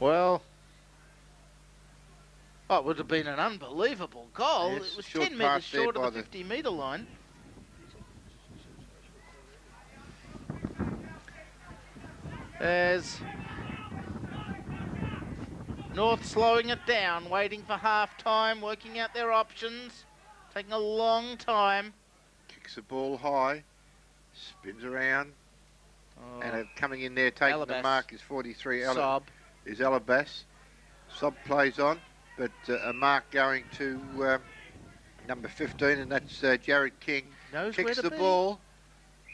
Well, it would have been an unbelievable goal. Yes, it was 10 metres short of the 50-metre line. As North slowing it down, waiting for half-time, working out their options, taking a long time. Kicks the ball high, spins around, and coming in there, taking the mark is 43. Sob. Is Alabas. Sob plays on, but a mark going to number 15, and that's Jared King. Kicks the ball,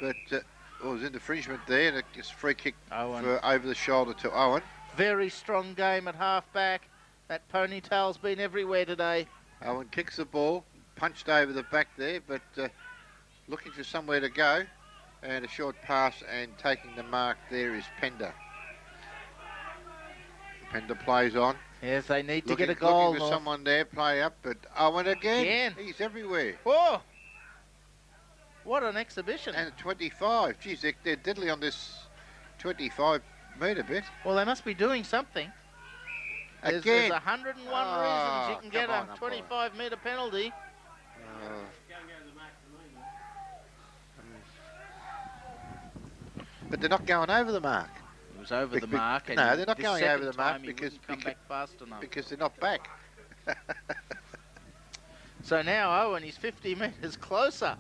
but was in infringement there, and it's a free kick for over the shoulder to Owen. Very strong game at half-back. That ponytail's been everywhere today. Owen kicks the ball, punched over the back there, but looking for somewhere to go, and a short pass, and taking the mark there is Pender. Pender plays on. Yes, they need to get a goal. Looking for someone there, play up, but Owen again. He's everywhere. Whoa! What an exhibition. And 25. Geez, they're deadly on this 25-metre bit. Well, they must be doing something. There's 101 reasons you can get a 25-metre penalty. But they're not going over the mark. It was over the mark. And no, they're not going over the mark because they're not back. So now Owen, he's 50 metres closer.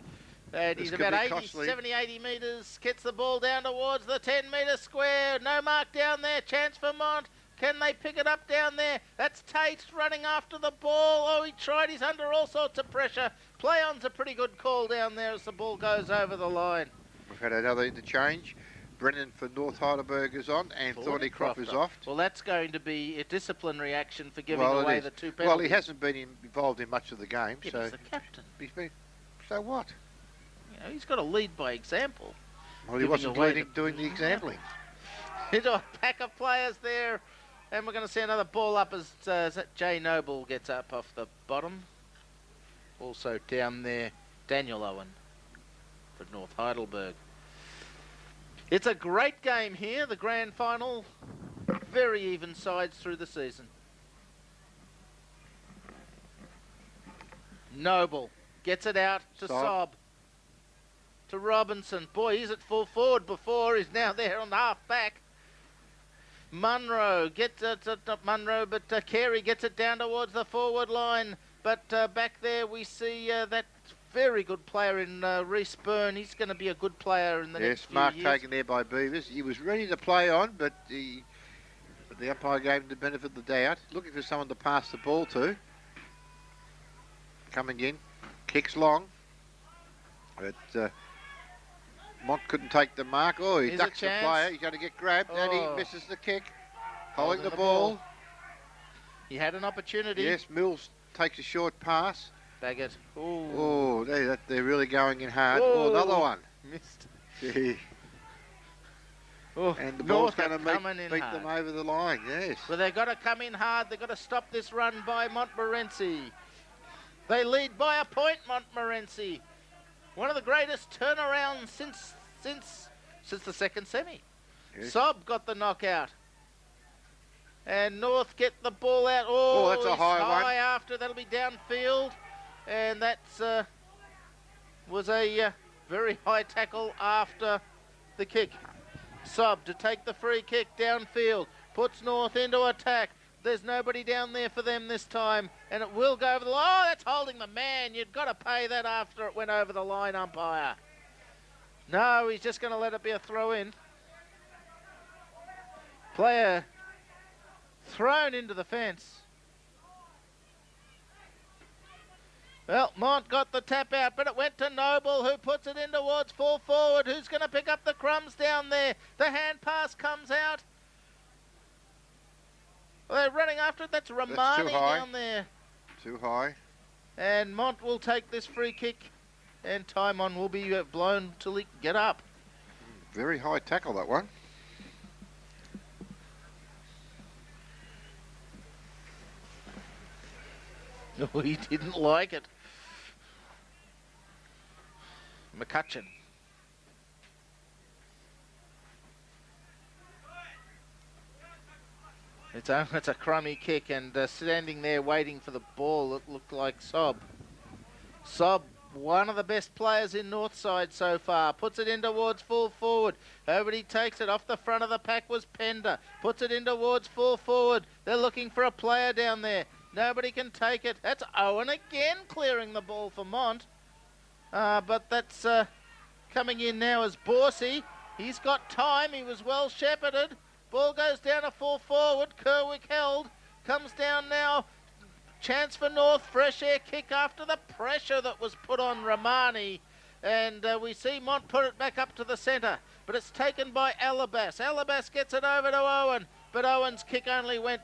And he's about 70, 80 metres, gets the ball down towards the 10-metre square. No mark down there, chance for Mont. Can they pick it up down there? That's Tate running after the ball. Oh, he tried. He's under all sorts of pressure. Play on's a pretty good call down there as the ball goes over the line. We've had another interchange. Brennan for North Heidelberg is on, and Thornycroft is off. Well, that's going to be a disciplinary action for giving away the 2 penalties. Well, he hasn't been involved in much of the game. Yeah, so he's the captain. So what? You know, he's got to lead by example. Well, he wasn't doing the exampling. There's a pack of players there, and we're going to see another ball up as Jay Noble gets up off the bottom. Also down there, Daniel Owen for North Heidelberg. It's a great game here, the grand final. Very even sides through the season. Noble gets it out to Sob. To Robinson. Boy, he's at full forward before. He's now there on the half back. Munro gets it, not Munro, but Carey gets it down towards the forward line. But back there we see that very good player in Reece Byrne. He's going to be a good player in the next few years. Yes, mark taken there by Beavers. He was ready to play on, but the umpire gave him the benefit of the doubt. Looking for someone to pass the ball to. Coming in, kicks long. But Mont couldn't take the mark. Oh, he ducks the player. He's going to get grabbed. And he misses the kick. Holding the ball. He had an opportunity. Yes, Mills takes a short pass. Baggett. Oh, they're really going in hard. Oh, another one. Missed. Gee. And the ball's going to beat them over the line, yes. Well, they've got to come in hard. They've got to stop this run by Montmorency. They lead by a point, Montmorency. One of the greatest turnarounds since the second semi. Yes. Sob got the knockout. And North get the ball out. Oh, that's a high one. After. That'll be downfield. And that's was a very high tackle after the kick. Sob to take the free kick downfield. Puts North into attack. There's nobody down there for them this time. And it will go over the line. Oh, that's holding the man. You've got to pay that after it went over the line, umpire. No, he's just going to let it be a throw in. Player thrown into the fence. Well, Mont got the tap out, but it went to Noble, who puts it in towards full forward. Who's going to pick up the crumbs down there? The hand pass comes out. Well, they're running after it. That's Romani down there. Too high. And Mont will take this free kick, and Timon will be blown till he can get up. Very high tackle, that one. Oh, he didn't like it. McCutcheon. It's a crummy kick, and standing there waiting for the ball, it looked like Sob. Sob, one of the best players in Northside so far, puts it in towards full forward. Nobody takes it. Off the front of the pack was Pender. Puts it in towards full forward. They're looking for a player down there. Nobody can take it. That's Owen again clearing the ball for Mont. But that's coming in now as Borsey. He's got time. He was well shepherded. Ball goes down to full forward. Kerwick held. Comes down now. Chance for North. Fresh air kick after the pressure that was put on Romani. And we see Mont put it back up to the centre. But it's taken by Alabas. Alabas gets it over to Owen. But Owen's kick only went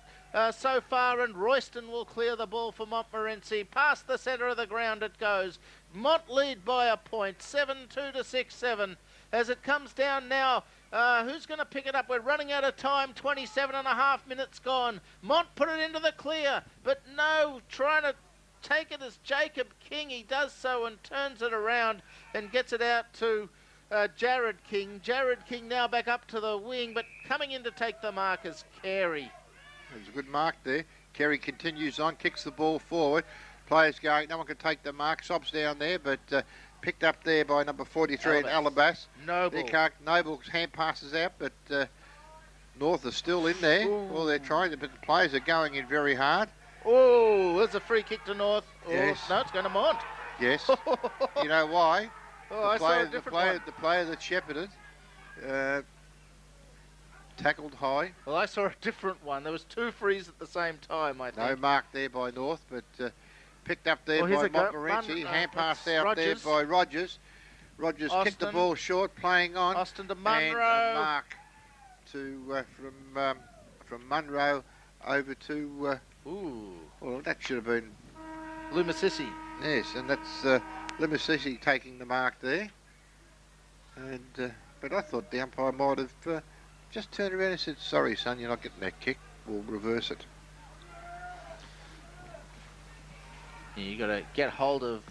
so far, and Royston will clear the ball for Montmorency. Past the centre of the ground it goes. Mont lead by a point, 7-2 to 6-7. As it comes down now, who's going to pick it up? We're running out of time, 27 and a half minutes gone. Mont put it into the clear, but no, trying to take it as Jacob King. He does so and turns it around and gets it out to Jared King. Jared King now back up to the wing, but coming in to take the mark is Carey. There's a good mark there. Carey continues on, kicks the ball forward. Players going, no one can take the mark. Sob's down there, but picked up there by number 43 in Alabas. Noble. Noble's hand passes out, but North is still in there. Well, they're trying, but the players are going in very hard. Oh, there's a free kick to North. Yes. No, it's going to Mont. Yes. You know why? Oh, the player that shepherded tackled high. Well, I saw a different one. There was two frees at the same time, I think. No mark there by North, but picked up there by Montmorency. Hand passed out there by Rogers. Rogers kicked the ball short, playing on. Austin to Munro. And a mark to from Munro over to... well, that should have been... Lumisisi. Yes, and that's Lumisisi taking the mark there. And but I thought the umpire might have... just turned around and said, sorry, son, you're not getting that kick. We'll reverse it. Yeah, you got to get hold of...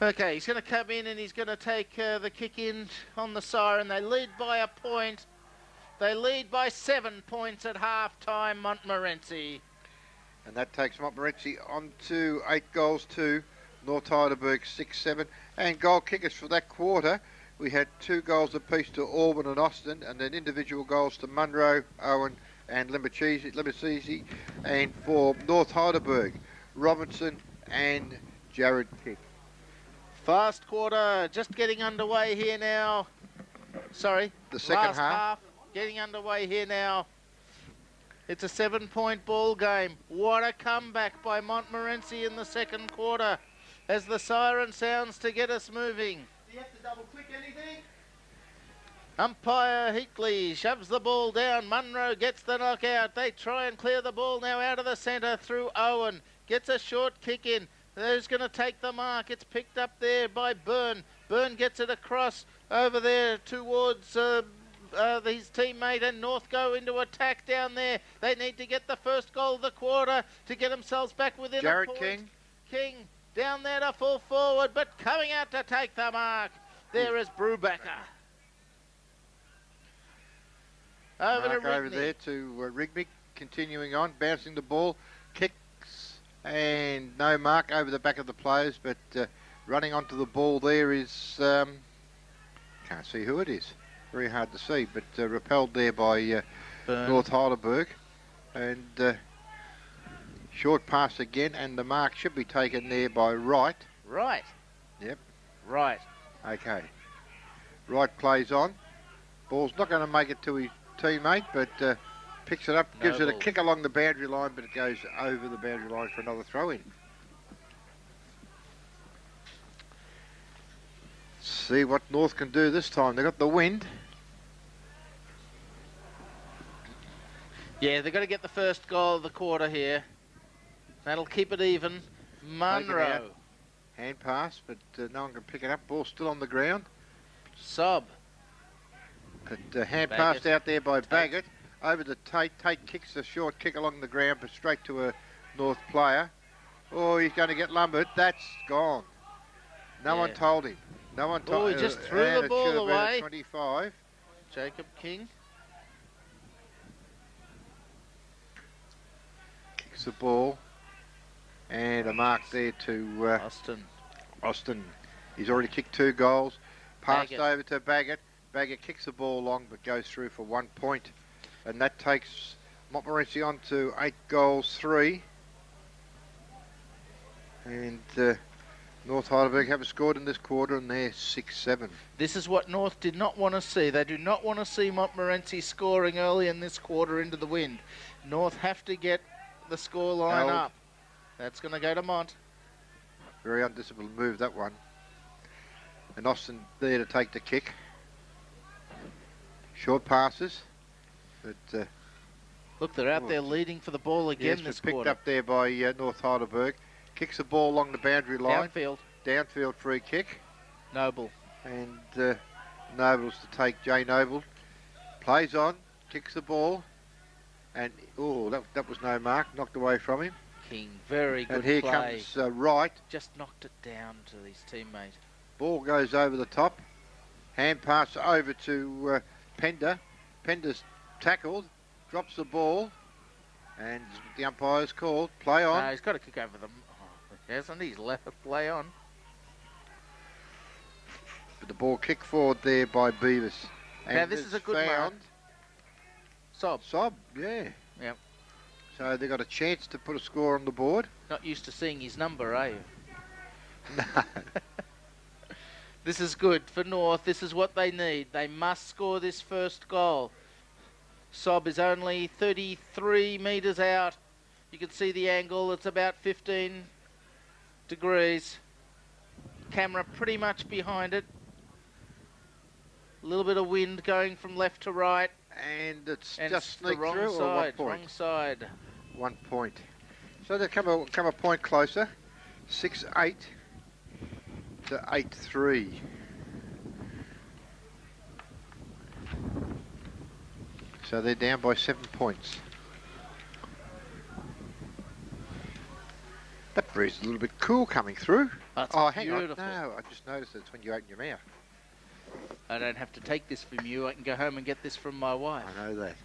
Okay, he's going to come in and he's going to take the kick in on the siren. They lead by a point. They lead by 7 points at half-time, Montmorency. And that takes Montmorency on to 8 goals to North Heidelberg 6-7. And goal kickers for that quarter, we had 2 goals apiece to Auburn and Austin, and then individual goals to Munro, Owen and Limacese. And for North Heidelberg, Robinson and Jared Kick. Fast quarter just getting underway here now. Sorry, The second last half getting underway here now. It's a 7-point ball game. What a comeback by Montmorency in the second quarter as the siren sounds to get us moving. Do you have to double click anything? Umpire Heatley shoves the ball down. Munro gets the knockout. They try and clear the ball now out of the centre through Owen. Gets a short kick in. Who's going to take the mark? It's picked up there by Byrne. Byrne gets it across over there towards his teammate, and North go into attack down there. They need to get the first goal of the quarter to get themselves back within Jared a point. King. King down there to fall forward, but coming out to take the mark. There is Brubaker. Over Mark to Rigney. over there to Rigby, continuing on, bouncing the ball, kicks, and no mark over the back of the players, but running onto the ball there is, can't see who it is, very hard to see, but repelled there by North Heidelberg, and short pass again, and the mark should be taken there by Wright. Right. Yep. Right. Okay. Wright plays on, ball's not going to make it to his teammate, but picks it up, gives it a kick along the boundary line, but it goes over the boundary line for another throw-in. See what North can do this time. They've got the wind. Yeah, they've got to get the first goal of the quarter here. That'll keep it even. Munro. Hand pass, but no one can pick it up. Ball still on the ground. Sob. But hand passed out there by Baggett. Over to Tate. Tate kicks a short kick along the ground, but straight to a North player. Oh, he's going to get lumbered. That's gone. No one told him. No one told him. Oh, he just threw the ball away. 25. Jacob King. Kicks the ball. And a mark there to Austin. He's already kicked 2 goals. Passed over to Baggett. Baggett kicks the ball long but goes through for 1 point. And that takes Montmorency on to 8 goals, 3. And North Heidelberg haven't scored in this quarter, and they're 6-7. This is what North did not want to see. They do not want to see Montmorency scoring early in this quarter into the wind. North have to get the score line up. That's going to go to Mont. Very undisciplined move, that one. And Austin there to take the kick. Short passes. But look, they're out there leading for the ball again this picked quarter. Up there by North Heidelberg. Kicks the ball along the boundary line. Downfield free kick. Noble. And Noble's to take Jay Noble. Plays on. Kicks the ball. And, that was no mark. Knocked away from him. King, very good And here play. comes Wright. Just knocked it down to his teammate. Ball goes over the top. Hand pass over to Pender. Pender's tackled. Drops the ball. And the umpire's called. Play on. No, he's got to kick over them. Oh, hasn't he? He's left play on. But the ball kicked forward there by Beavis. And now this is a good mark. Sob, yeah. Yep. So they got a chance to put a score on the board. Not used to seeing his number, are you? No. This is good for North. This is what they need. They must score this first goal. Sob is only 33 metres out. You can see the angle. It's about 15 degrees. Camera pretty much behind it. A little bit of wind going from left to right. And it's just sneaked wrong through, side, or 1 point? Wrong side. 1 point. So they come a point closer. 6-8 to 8-3. So they're down by 7 points. That breeze is a little bit cool coming through. That's Oh, hang on. beautiful. No, I just noticed it's when you open your mouth. I don't have to take this from you. I can go home and get this from my wife. I know that.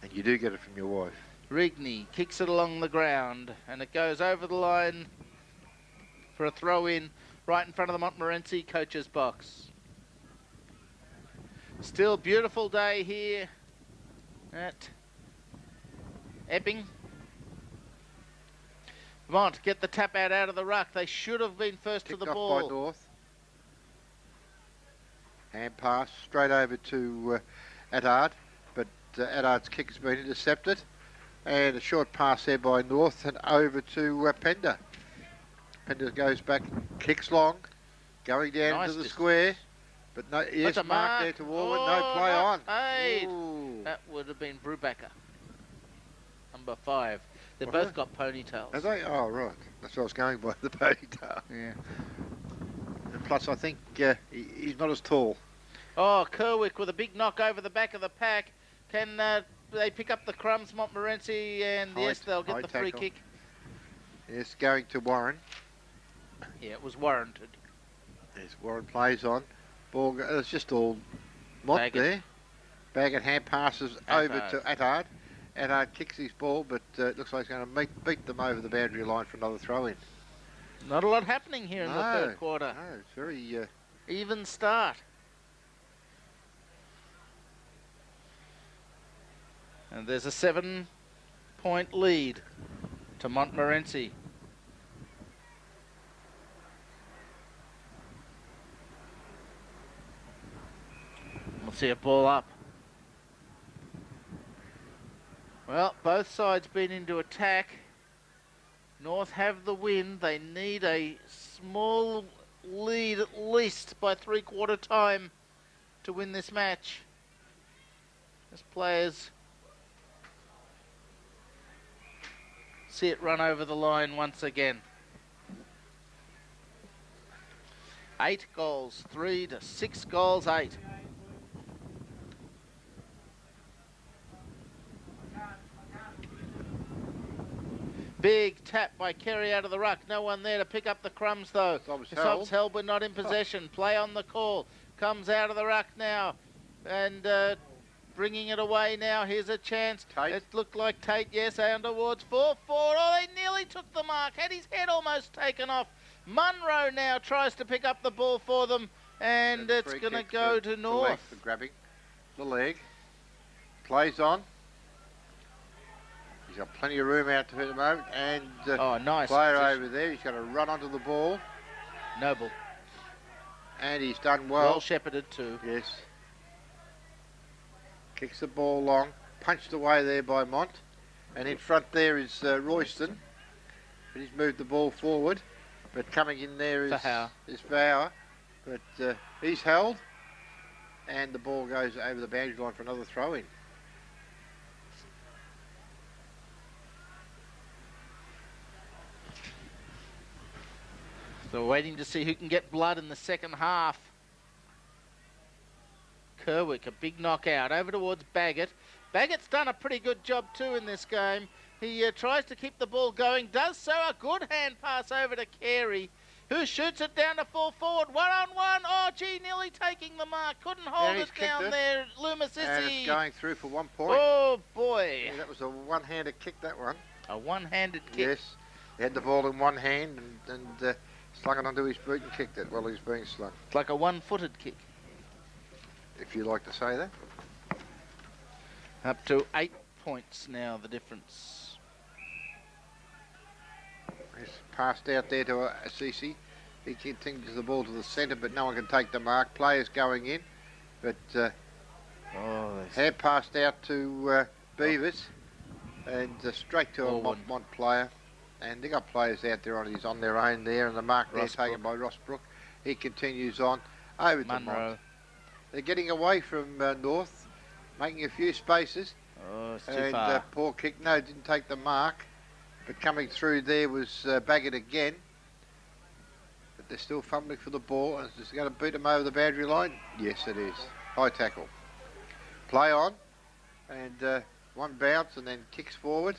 And you do get it from your wife. Rigney kicks it along the ground, and it goes over the line for a throw-in right in front of the Montmorency coach's box. Still beautiful day here at Epping. Mont get the tap out of the ruck. They should have been first Kicked to the off ball. by North. Hand pass straight over to Attard, but Attard's kick has been intercepted. And a short pass there by North and over to Pender. Pender goes back, kicks long, going down into the square. But no, yes, a mark there to Warwood, no play on. Paid. That would have been Brubaker, number 5. They've both got ponytails. Have they? Oh, right. That's what I was going by, the ponytail. Yeah. And plus, I think he's not as tall. Oh, Kerwick with a big knock over the back of the pack. Can they pick up the crumbs, Montmorency? And yes, they'll get the free kick. Yes, going to Warren. Yeah, it was warranted. Yes, Warren plays on. Ball, it's just all Mott there. Baggett hand passes over to Attard. Attard kicks his ball, but it looks like he's going to beat them over the boundary line for another throw-in. Not a lot happening here in the third quarter. No, it's very... even start. And there's a 7-point lead to Montmorency. We'll see a ball up. Well, both sides been into attack. North have the win. They need a small lead at least by 3/4 time to win this match. As players see it run over the line once again. 8 goals, 3 to 6 goals, 8. Big tap by Kerry out of the ruck. No one there to pick up the crumbs, though. Sobs held, but not in possession. Play on the call. Comes out of the ruck now. And bringing it away now. Here's a chance. Tate. It looked like Tate, yes, and towards 4-4. Oh, they nearly took the mark. Had his head almost taken off. Munro now tries to pick up the ball for them. And it's going to go to North. For grabbing the leg. Plays on. He's got plenty of room out to the moment, and nice player position. over there. He's going to run onto the ball, Noble. and he's done well. Well shepherded too. Yes. Kicks the ball long, punched away there by Mont, and in front there is Royston. But he's moved the ball forward, but coming in there is Bauer, but he's held, and the ball goes over the boundary line for another throw-in. So waiting to see who can get blood in the second half. Kerwick, a big knockout over towards Baggett. Baggett's done a pretty good job too in this game. He tries to keep the ball going, does so. A good hand pass over to Carey, who shoots it down to full forward. 1-on-1. Oh, gee, nearly taking the mark. Couldn't hold it down there. Lumasissi. And it's going through for 1 point. Oh, boy. Yeah, that was a one-handed kick, that one. A one-handed kick. Yes. He had the ball in one hand and slung it onto his boot and kicked it while he's being slung. It's like a one-footed kick. If you like to say that. Up to 8 points now, the difference. He's passed out there to Assisi. He continues the ball to the centre, but no one can take the mark. Players going in, but hand passed out to Beavers, and straight to a Mont player. And they got players out there on their own there, and the mark there taken by Ross Brook. He continues on over to Mont. They're getting away from North, making a few spaces. Oh, it's too far. And poor kick, no, didn't take the mark. But coming through there was Baggett again. But they're still fumbling for the ball. And is it going to beat them over the boundary line? Yes, it is. High tackle. Play on. And one bounce and then kicks forward.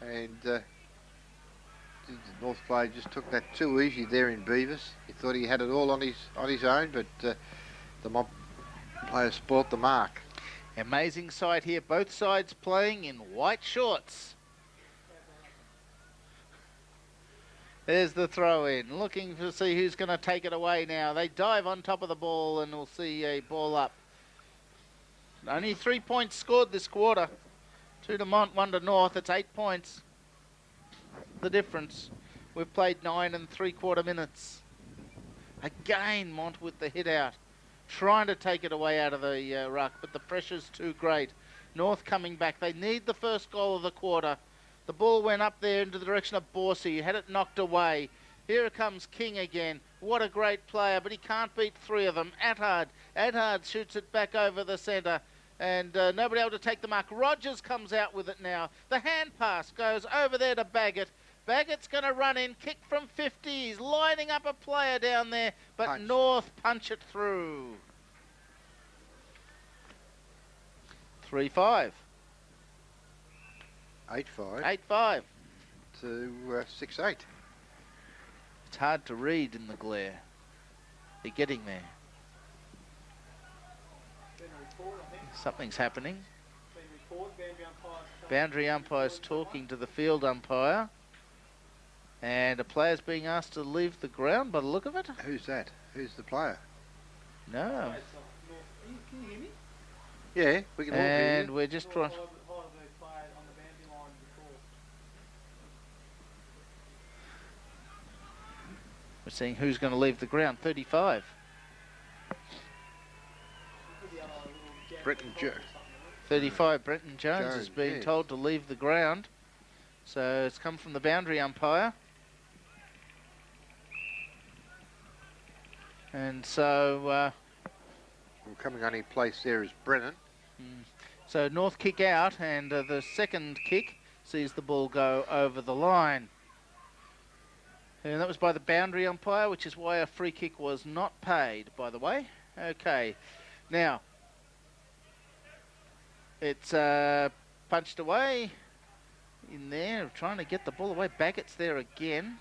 And North player just took that too easy there in Beavis. He thought he had it all on his own, but the mob player spoilt the mark. Amazing sight here. Both sides playing in white shorts. There's the throw in. Looking to see who's going to take it away now. They dive on top of the ball and we'll see a ball up. Only 3 points scored this quarter. 2 to Mont, 1 to North. It's 8 points. The difference. We've played 9 3/4 minutes. Again, Mont with the hit out. Trying to take it away out of the ruck, but the pressure's too great. North coming back. They need the first goal of the quarter. The ball went up there into the direction of Borsey. He had it knocked away. Here comes King again. What a great player, but he can't beat 3 of them. Attard shoots it back over the centre. And nobody able to take the mark. Rogers comes out with it now. The hand pass goes over there to Baggett. Baggett's going to run in, kick from 50. He's lining up a player down there, but Punch. North punch it through. 3-5. 8-5 8-5. to 6-8. It's hard to read in the glare. They're getting there. Something's happening. Boundary umpire's talking to the field umpire. And a player's being asked to leave the ground by the look of it. Who's that? Who's the player? No. Can you hear me? Yeah, we can all hear And you. we're just trying... We're seeing who's going to leave the ground. 35. Brenton 35. Brenton Jones Jones, is being yes. told to leave the ground. So it's come from the boundary umpire. And so... Well, coming on in place there is Brennan. So North kick out, and the second kick sees the ball go over the line. And that was by the boundary umpire, which is why a free kick was not paid, by the way. Okay. Now, it's punched away in there, trying to get the ball away. Baggett's there again.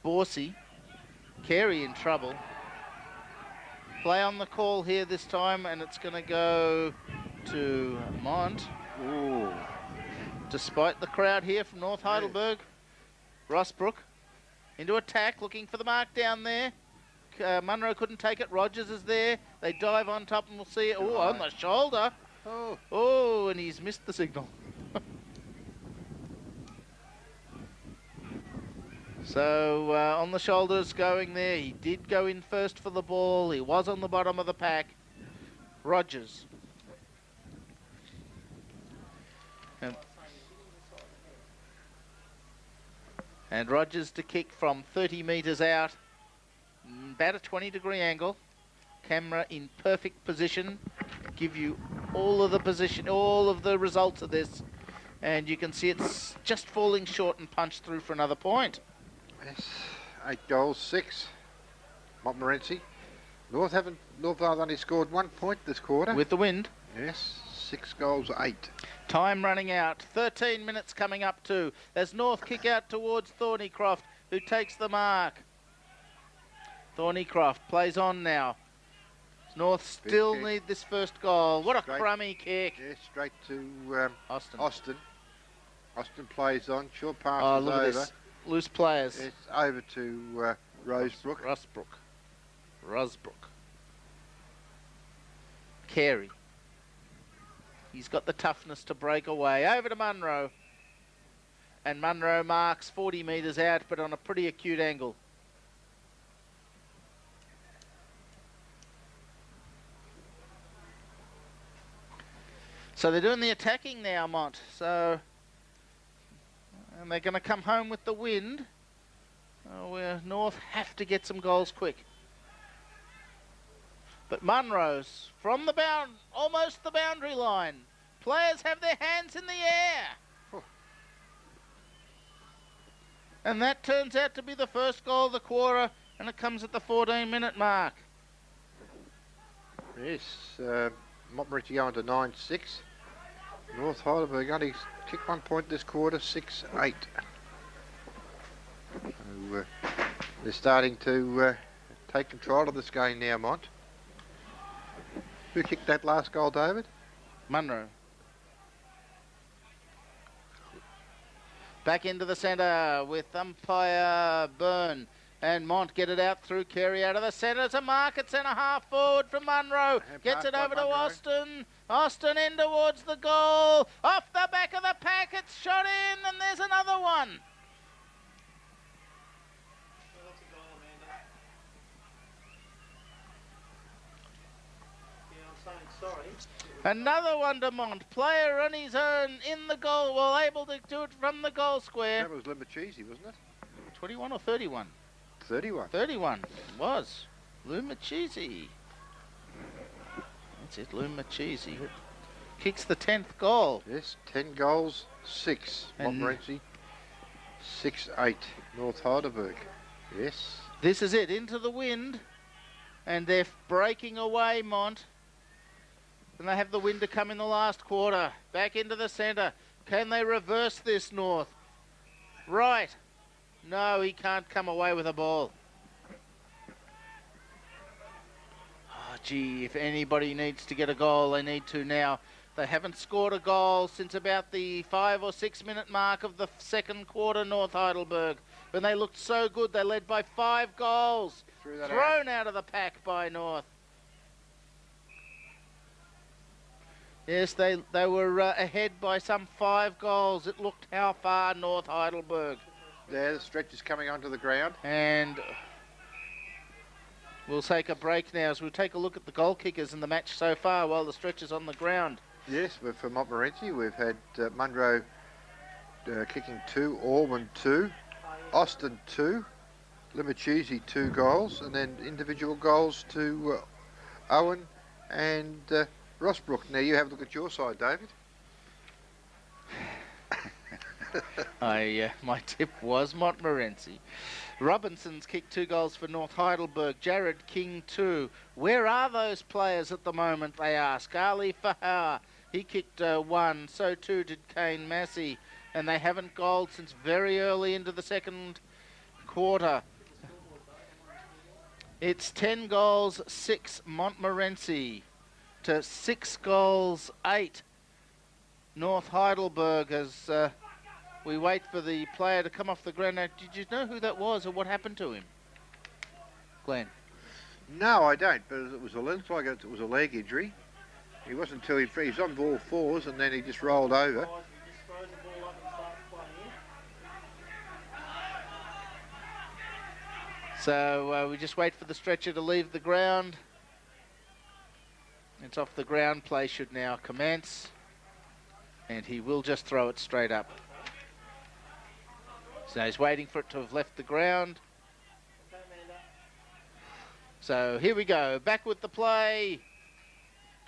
Borsey. Carey in trouble. Play on the call here this time, and it's going to go to Mont. Ooh. Despite the crowd here from North Heidelberg. Rossbrook into attack, looking for the mark down there. Munro couldn't take it. Rogers is there. They dive on top, and we'll see it. Oh, on the shoulder. Oh, and he's missed the signal. So on the shoulders going there. He did go in first for the ball. He was on the bottom of the pack. Rogers. And Rogers to kick from 30 metres out. About a 20-degree angle. Camera in perfect position. Give you all of the position, all of the results of this. And you can see it's just falling short and punched through for another point. Yes, 8 goals, 6. Montmorency. North have only scored 1 point this quarter. With the wind. Yes, 6 goals, 8. Time running out. 13 minutes coming up to. There's North kick out towards Thornycroft, who takes the mark. Thornycroft plays on now. North still need this first goal. What a crummy kick. Yeah, straight to Austin. Austin plays on. Short pass Oh, is look over. at this. Loose players. It's over to Rosebrook. Rosbrook. Carey. He's got the toughness to break away. Over to Munro. And Munro marks 40 metres out, but on a pretty acute angle. So they're doing the attacking now, Mont. So, and they're going to come home with the wind. Oh, where North have to get some goals quick. But Munro's from the almost the boundary line. Players have their hands in the air. And that turns out to be the first goal of the quarter, and it comes at the 14-minute mark. Yes, Montmorency going to 9-6. North Heidelberg only kicked 1 point this quarter, 6-8. So, they're starting to take control of this game now, Mont. Who kicked that last goal, David? Munro. Back into the centre with umpire Byrne. And Mont get it out through Carey out of the centre to mark. It's centre half forward from Munro. Gets it over to Austin. Austin in towards the goal. Off the back of the pack. It's shot in and there's another one. That's a goal, Amanda. Yeah, I'm saying sorry. Another one to Mont. Player on his own in the goal. Well, able to do it from the goal square. That was Limachese, wasn't it? 21 or 31? 31. 31 was Lumachese. That's it, Lumachese. Kicks the 10th goal. Yes, 10 goals, 6. Montmorency, 6-8. North Heidelberg. Yes. This is it, into the wind. And they're breaking away, Mont. And they have the wind to come in the last quarter. Back into the centre. Can they reverse this, North? Right. No, he can't come away with a ball. Oh, gee, if anybody needs to get a goal, they need to now. They haven't scored a goal since about the 5 or 6 minute mark of the second quarter, North Heidelberg. When they looked so good, they led by 5 goals. Thrown out of the pack by North. Yes, they were ahead by some 5 goals. It looked how far, North Heidelberg. There, the stretch is coming onto the ground. And we'll take a break now as we'll take a look at the goal kickers in the match so far while the stretch is on the ground. Yes, but for Montmorency, we've had Munro kicking 2, Ormond 2, Austin 2, Limachese 2 goals, and then individual goals to Owen and Rossbrook. Now you have a look at your side, David. My tip was Montmorency. Robinson's kicked 2 goals for North Heidelberg. Jared King 2. Where are those players at the moment, they ask. Ali Fahar, he kicked 1. So too did Kane Massey. And they haven't goaled since very early into the second quarter. It's 10 goals, 6 Montmorency to 6 goals, 8 North Heidelberg as we wait for the player to come off the ground. Now, did you know who that was or what happened to him, Glenn? No, I don't, but it looks like it was a leg injury. He wasn't until he's on all fours and then he just rolled over. He just throws the ball up and starts playing in. So we just wait for the stretcher to leave the ground. It's off the ground. Play should now commence. And he will just throw it straight up. So he's waiting for it to have left the ground. So here we go. Back with the play.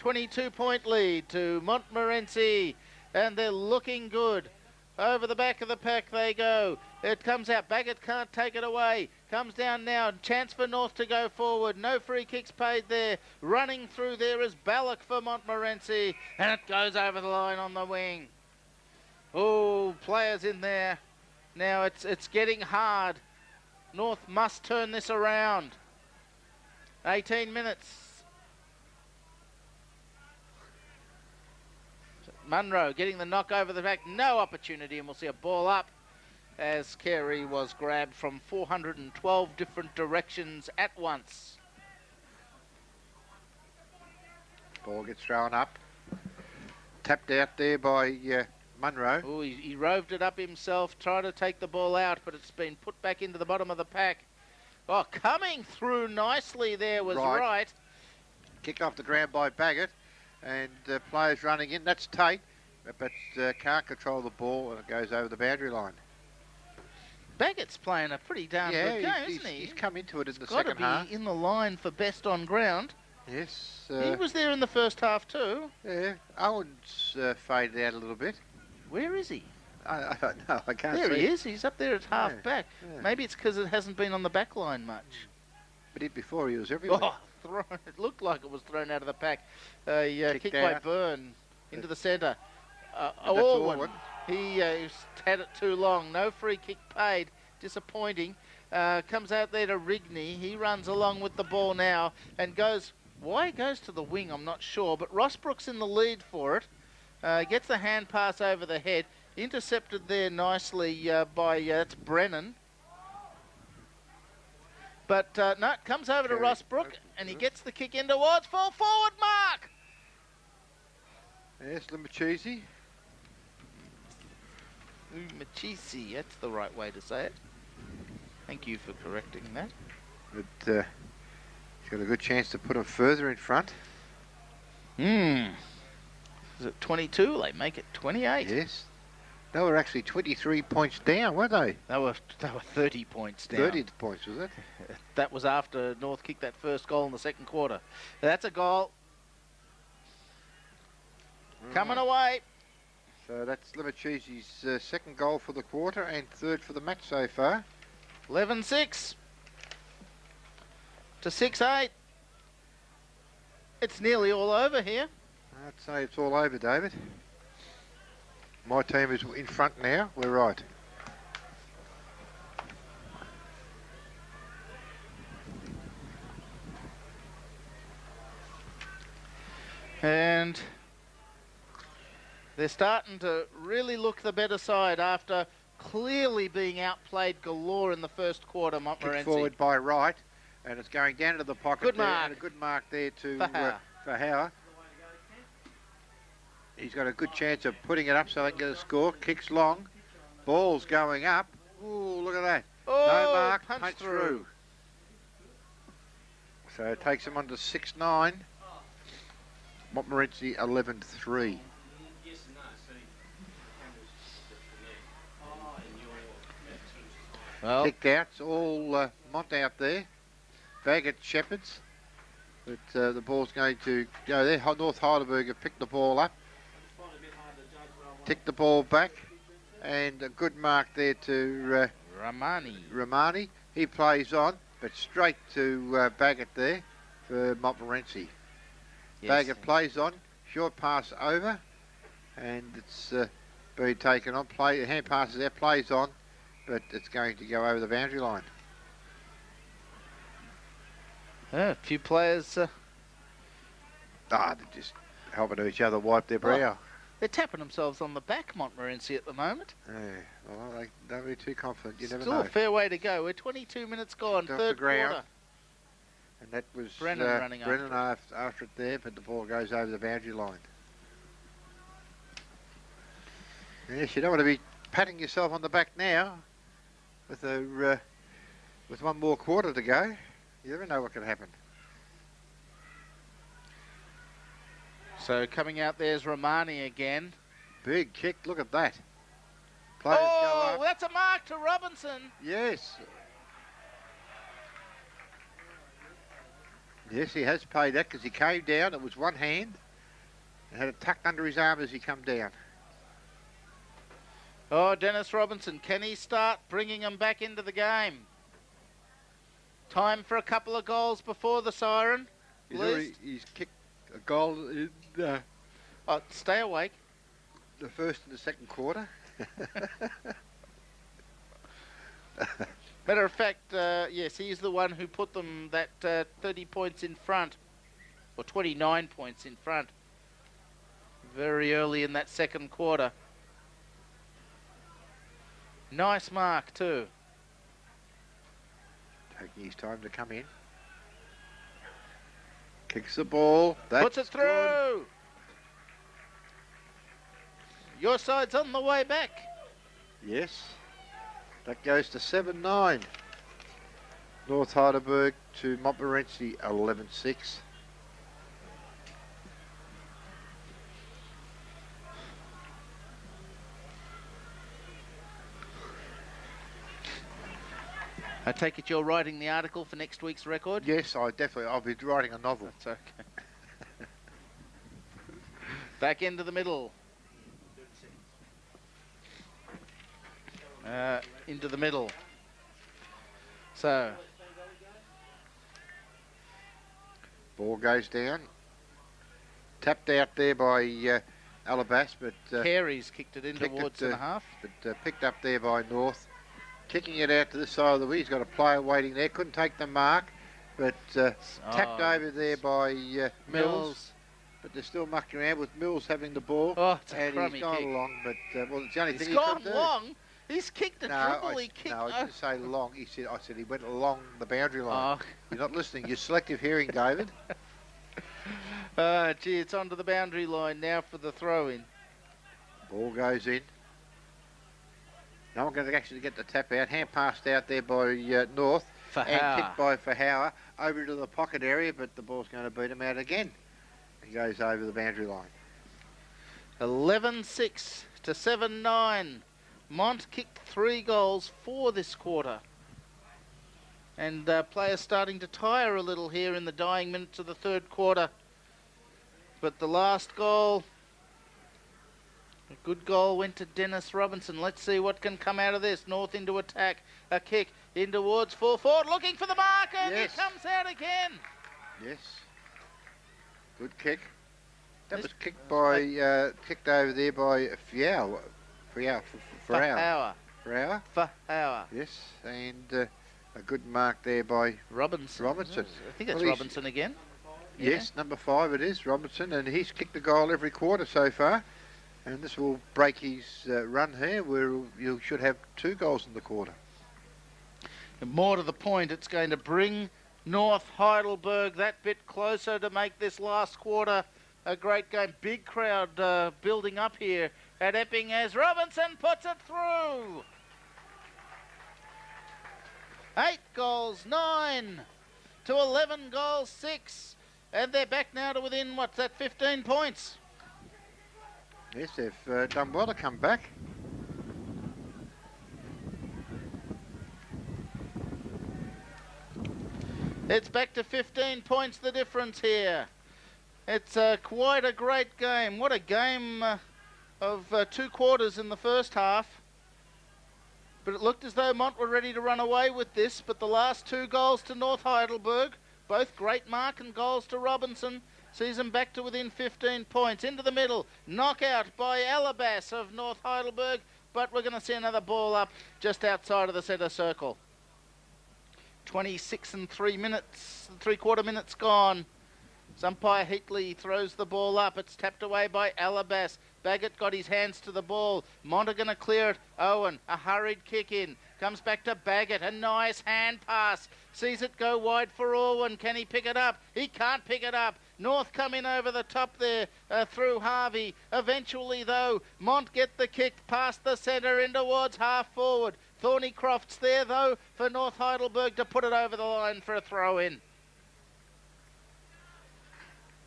22-point lead to Montmorency. And they're looking good. Over the back of the pack they go. It comes out. Baggett can't take it away. Comes down now. Chance for North to go forward. No free kicks paid there. Running through there is Ballack for Montmorency. And it goes over the line on the wing. Oh, players in there. Now it's getting hard. North must turn this around. 18 minutes. Munro getting the knock over the back. No opportunity, and we'll see a ball up as Carey was grabbed from 412 different directions at once. Ball gets thrown up. Tapped out there by Munro. Oh, he roved it up himself, tried to take the ball out, but it's been put back into the bottom of the pack. Oh, coming through nicely there was right. Kick off the ground by Baggett, and players running in. That's Tate, but can't control the ball, and it goes over the boundary line. Baggett's playing a pretty darn good game, isn't he? He's come into it in the Got second to half. be in the line for best on ground. Yes. He was there in the first half too. Yeah, Owen's faded out a little bit. Where is he? I don't know. I can't see. There he is. He's up there at half back. Yeah. Maybe it's because it hasn't been on the back line much. But before he was everywhere. Oh, it looked like it was thrown out of the pack. Kick by Byrne into the centre. Orwin. He had it too long. No free kick paid. disappointing. Comes out there to Rigney. He runs along with the ball now and goes, why he goes to the wing, I'm not sure, but Rossbrook's in the lead for it. Gets the hand pass over the head. Intercepted there nicely by, that's Brennan. But no, it comes over to Rossbrook and he gets the kick in towards full forward mark. Yes, Limachisi. Machisi, that's the right way to say it. Thank you for correcting that. But he's got a good chance to put him further in front. Is it 22? They make it 28. Yes. They were actually 23 points down, weren't they? They were 30 points down. 30 points, was it? That was after North kicked that first goal in the second quarter. That's a goal. Right. Coming away. So that's Limachisi's second goal for the quarter and third for the match so far. 11-6 to 6-8. It's nearly all over here. I'd say it's all over, David. My team is in front now. We're right. And they're starting to really look the better side after clearly being outplayed galore in the first quarter, Montmorency. Kick forward by right, and it's going down into the pocket. Good there, mark. and a good mark there to For Hauer. He's got a good chance of putting it up so they can get a score. Kicks long. Ball's going up. Ooh, look at that. Oh, no mark, punch through. So it takes him on to 6-9. Montmorency 11-3. Well, Kicked out. It's all Mont out there. Baggett Shepherds. But the ball's going to go there. North Heidelberg have picked the ball up. Tick the ball back. And a good mark there to Romani. He plays on, but straight to Baggett there for Montmorency. yes. Baggett plays on. Short pass over. And it's been taken on. Hand passes there. Plays on. But it's going to go over the boundary line. A few players. They're just helping each other wipe their brow. They're tapping themselves on the back, Montmorency, at the moment. Yeah, well, they don't be too confident. You never Still know. a fair way to go. We're 22 minutes gone, Off third the ground. quarter. And that was Brennan running Brennan after it there, but the ball goes over the boundary line. Yes, you don't want to be patting yourself on the back now with with one more quarter to go. You never know what can happen. So coming out there's Romani again. Big kick, look at that. Players go Oh, up. that's a mark to Robinson. Yes. Yes, he has paid that because he came down. It was one hand and had it tucked under his arm as he come down. Oh, Dennis Robinson, can he start bringing them back into the game? Time for a couple of goals before the siren. He's kicked a goal in Oh, stay awake. the first and the second quarter. Matter of fact, yes, he's the one who put them that 30 points in front, or 29 points in front, very early in that second quarter. Nice mark too. Taking his time to come in. Kicks the ball. That's Puts it through. good. Your side's on the way back. Yes. That goes to 7-9. North Heidelberg to Montmorency 11-6. I take it you're writing the article for next week's record? Yes, I'll be writing a novel. That's okay. Back into the middle. Into the middle. So. Ball goes down. Tapped out there by Alabas, but Carey's kicked it in kicked towards it, the half. but picked up there by North. kicking it out to this side of the wheel. He's got a player waiting there. Couldn't take the mark, but tapped over there by Mills. But they're still mucking around with Mills having the ball. Oh, it's a and crummy he's gone kick. along, but well, it's the only He's thing he gone could do. long. He's kicked a triple. He kicked. No, I didn't say long. I said he went along the boundary line. Oh. You're not listening. You're selective hearing, David. Gee, it's onto the boundary line now for the throw-in. Ball goes in. No one can actually get the tap out. Hand passed out there by North. And kicked by Fahauer over to the pocket area, but the ball's going to beat him out again. He goes over the boundary line. 11-6 to 7-9. Mont kicked 3 goals for this quarter. And players starting to tire a little here in the dying minutes of the third quarter. But the last goal, a good goal, went to Dennis Robinson. Let's see what can come out of this. North into attack, a kick in towards full forward, looking for the mark, and Yes. it comes out again. Yes. Good kick. That was kicked by kicked over there by Fahauer. Fahauer. Yes, and a good mark there by Robinson. I think it's Robinson again. Yes, number 5 it is, Robinson, and he's kicked a goal every quarter so far. And this will break his run here, where you should have 2 goals in the quarter. And more to the point, it's going to bring North Heidelberg that bit closer to make this last quarter a great game. Big crowd building up here at Epping as Robinson puts it through. 8 goals, 9 to 11 goals, 6. And they're back now to within, what's that, 15 points. Yes, they've done well to come back. It's back to 15 points, the difference here. It's quite a great game. What a game of 2 quarters in the first half. But it looked as though Mont were ready to run away with this, but the last 2 goals to North Heidelberg, both great mark and goals to Robinson, sees them back to within 15 points. Into the middle, knockout by Alabas of North Heidelberg, but we're going to see another ball up just outside of the centre circle. 26 and 3 quarter minutes gone. Umpire Heatley throws the ball up. It's tapped away by Alabas. Baggett got his hands to the ball. Mont are going to clear it. Owen, a hurried kick in. Comes back to Baggett. A nice hand pass. Sees it go wide for Orwin. Can he pick it up? He can't pick it up. North come in over the top there through Harvey. Eventually, though, Mont get the kick past the centre in towards half forward. Thornycroft's there, though, for North Heidelberg to put it over the line for a throw-in.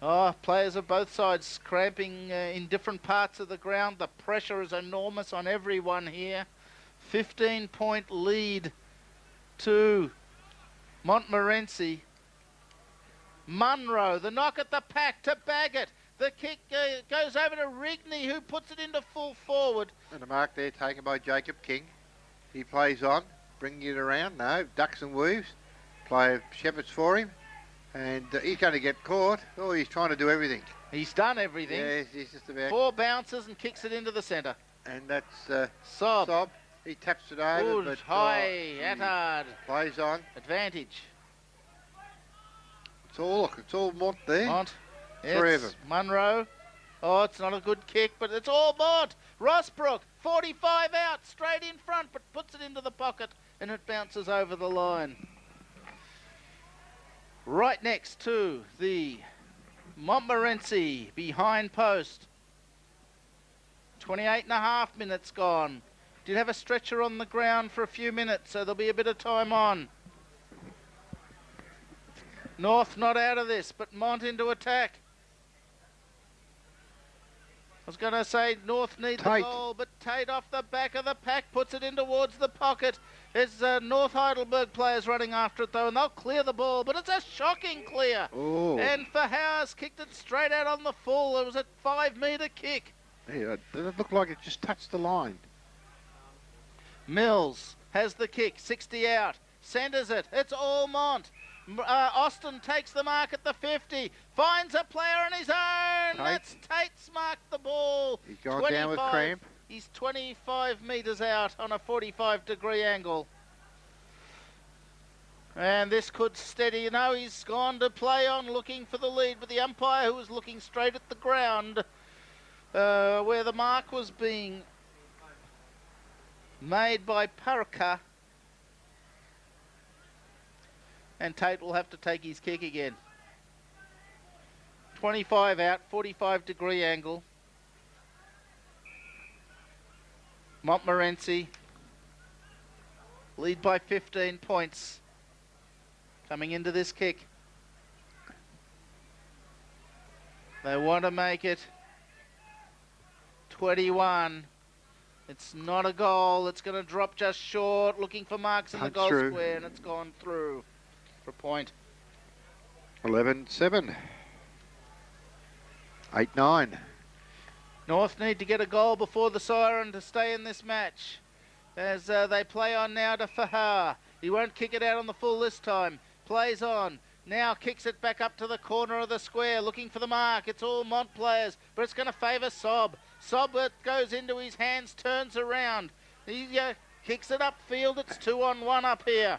Oh, players of both sides cramping in different parts of the ground. The pressure is enormous on everyone here. 15-point lead to Montmorency. Munro, the knock at the pack to Baggett. The kick goes over to Rigney, who puts it into full forward. And a mark there taken by Jacob King. He plays on, bringing it around. No, ducks and weaves. Player Shepherd's for him. And he's going to get caught. Oh, he's trying to do everything. He's done everything. Yeah, he's just about. 4 bounces and kicks it into the centre. And that's Sob. He taps it over. Good, but high, Attard. Plays on. Advantage. It's all Mont there. Mont. Three of It's them. Munro. Oh, it's not a good kick, but it's all Mont. Rossbrook, 45 out, straight in front, but puts it into the pocket, and it bounces over the line. Right next to the Montmorency behind post. 28 and a half minutes gone. Did have a stretcher on the ground for a few minutes, so there'll be a bit of time on. North not out of this, but Mont into attack. I was going to say North need the goal, but Tate off the back of the pack puts it in towards the pocket. There's North Heidelberg players running after it, though, and they'll clear the ball, but it's a shocking clear. Oh. And Fahauer's kicked it straight out on the full. It was a 5-metre kick. Yeah, it looked like it just touched the line. Mills has the kick, 60 out, centres it. It's all Mont. Austin takes the mark at the 50, finds a player on his own. That's Tate's marked the ball. He's gone down with cramp. He's 25 metres out on a 45-degree angle. And this could steady. You know, he's gone to play on looking for the lead, but the umpire, who was looking straight at the ground where the mark was being made by Parker. And Tate will have to take his kick again. 25 out, 45-degree angle. Montmorency lead by 15 points coming into this kick. They want to make it 21. It's not a goal. It's going to drop just short, looking for marks in the goal square, and it's gone through for a point. 11-7. 8-9. North need to get a goal before the siren to stay in this match. As they play on now to Fahar. He won't kick it out on the full this time. Plays on. Now kicks it back up to the corner of the square, looking for the mark. It's all Mont players, but it's going to favour Sob. Sob, it goes into his hands, turns around. He kicks it upfield. It's 2-on-1 up here.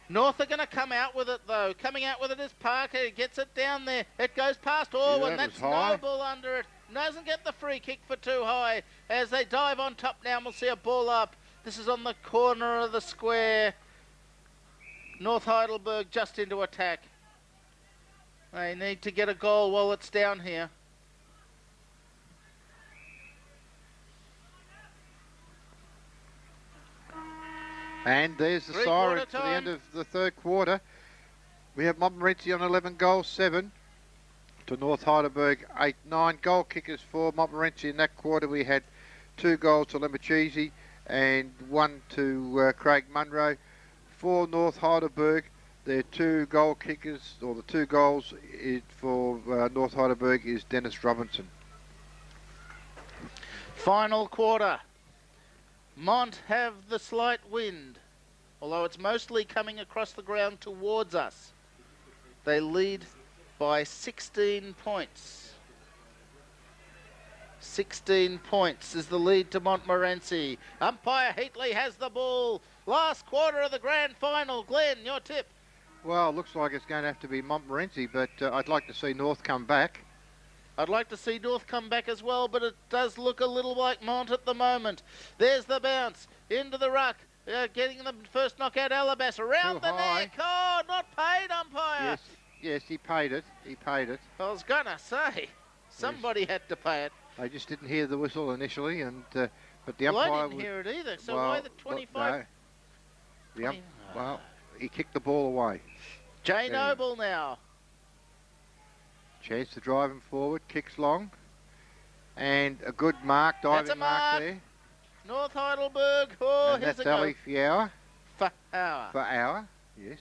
North are going to come out with it, though. Coming out with it is Parker. He gets it down there. It goes past Orwin. That's Noble under it. Doesn't get the free kick for too high. As they dive on top now, and we'll see a ball up. This is on the corner of the square. North Heidelberg just into attack. They need to get a goal while it's down here. And there's the siren for the end of the third quarter. We have Montmorency on 11 goals, 7 to North Heidelberg, 8-9. Goal kickers for Montmorency in that quarter. We had 2 goals to Lemachese and 1 to Craig Munro. For North Heidelberg, their 2 goal kickers, or the 2 goals for North Heidelberg is Dennis Robinson. Final quarter. Mont have the slight wind, although it's mostly coming across the ground towards us. They lead by 16 points. 16 points is the lead to Montmorency. Umpire Heatley has the ball. Last quarter of the grand final. Glenn, your tip? Well, it looks like it's going to have to be Montmorency, but I'd like to see North come back. I'd like to see North come back as well, but it does look a little like Mont at the moment. There's the bounce into the ruck. Getting the first knockout, Alabas around the neck. Oh, not paid, umpire. Yes, he paid it. He paid it. I was going to say, somebody had to pay it. I just didn't hear the whistle initially, and but the umpire... I didn't hear it either, so why the 25? No. Well, he kicked the ball away. Jay Noble now. Chance to drive him forward, kicks long, and a good mark, diving mark there. North Heidelberg, oh, and here's that's a Ali go. Fahar, yes.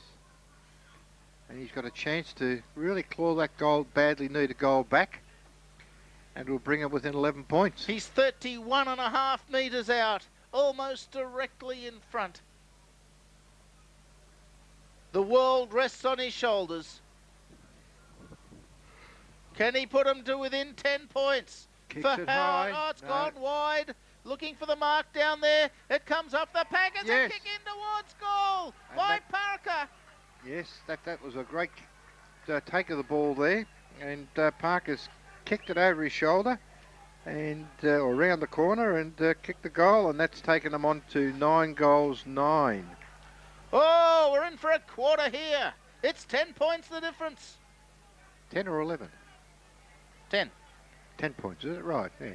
And he's got a chance to really claw that goal, badly needed goal back, and will bring him within 11 points. He's 31.5 metres out, almost directly in front. The world rests on his shoulders. Can he put him to within 10 points? Kicks it high. Oh, it's gone wide. Looking for the mark down there. It comes off the pack. It's a kick in towards goal by Parker. Yes, that was a great take of the ball there. And Parker's kicked it over his shoulder and around the corner and kicked the goal. And that's taken them on to 9 goals, 9. Oh, we're in for a quarter here. It's 10 points the difference. 10 or 11? 10. 10 points, is it right? Yeah.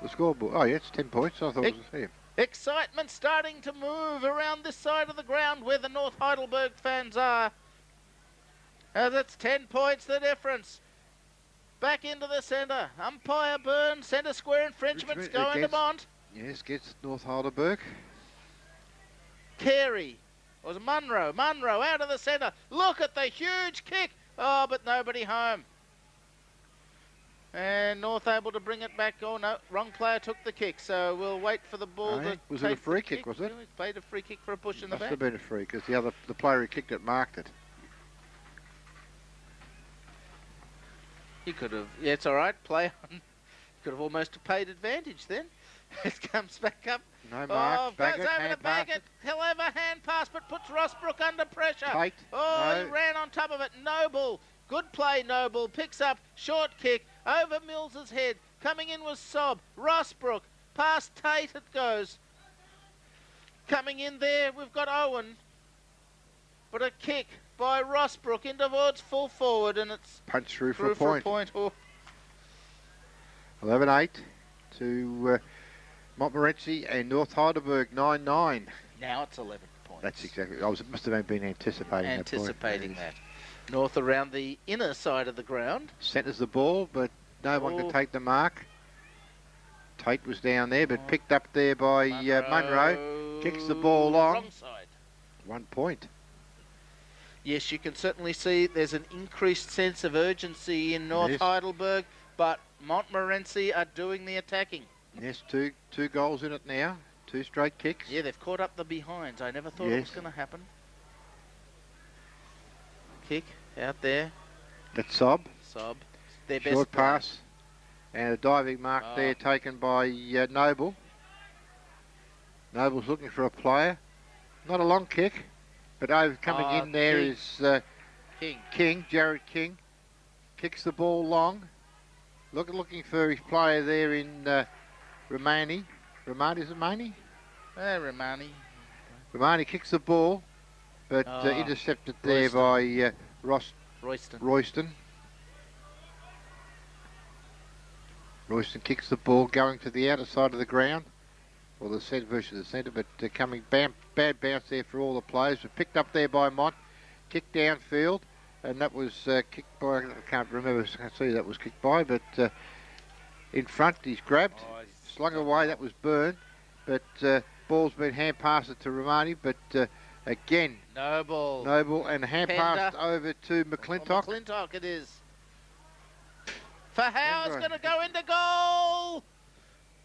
The scoreboard. Oh, yeah, it's 10 points. I thought it was here. Excitement starting to move around this side of the ground where the North Heidelberg fans are. As it's 10 points the difference. Back into the centre. Umpire Byrne, centre square infringements going to Mont. Yes, gets North Heidelberg. Carey. Or was it Munro? Munro out of the centre. Look at the huge kick. Oh, but nobody home. And North able to bring it back. Oh, no, wrong player took the kick. So we'll wait for the ball to Was it a free kick, was it? He played a free kick for a push in the back. Must have been a free, because the player who kicked it marked it. He could have, yeah, it's all right, play on. Could have almost paid advantage then. It comes back up. No mark. Goes Baggett, over to hand pass Baggett. He'll have a hand pass, but puts Rossbrook under pressure. Tate. Oh, No. he ran on top of it. Noble. Good play, Noble. Picks up. Short kick. Over Mills's head. Coming in was Sob. Rossbrook. Past Tate it goes. Coming in there, we've got Owen. But a kick by Rossbrook in towards full forward, and it's Punch through for through a point. Oh. 11-8 to Montmorency and North Heidelberg 9-9. Now it's 11 points. That's exactly. Must have been anticipating Anticipating that. that. North around the inner side of the ground. Centres the ball, but no one could take the mark. Tate was down there, but picked up there by Munro. Kicks the ball long. Wrong side. 1 point. Yes, you can certainly see there's an increased sense of urgency in North Heidelberg, but Montmorency are doing the attacking. Yes, two goals in it now. 2 straight kicks. Yeah, they've caught up the behinds. I never thought it was going to happen. Kick out there. That's Sob. Sob. Their best Short player. pass. And a diving mark there taken by Noble. Noble's looking for a player. Not a long kick, but coming in there King. is King, Jared King. Kicks the ball long. Looking for his player there in Romani. Is it Romani? Romani. Romani kicks the ball, but intercepted there by Royston. Royston kicks the ball going to the outer side of the ground. Well, the centre versus the centre, but coming bad bounce there for all the players. But picked up there by Mott. Kicked downfield, and that was kicked by, I can't remember, I can't see who that was kicked by, but in front he's grabbed, slung away, that was Byrne. But ball's been hand passed to Romani, but again, Noble and hand passed over to McClintock. McClintock it is. For Howe's going to go into goal.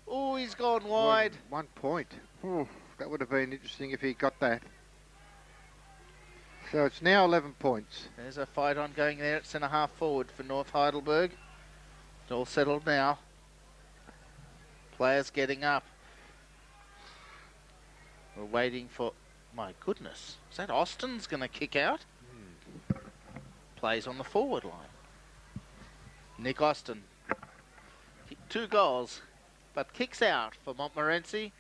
Oh, he's gone wide. 1 point. Ooh, that would have been interesting if he got that. So it's now 11 points. There's a fight on going there at centre half forward for North Heidelberg. It's all settled now. Players getting up. We're waiting for... My goodness. Is that Austin's going to kick out? Plays on the forward line. Nick Austin. 2 goals. But kicks out for Montmorency.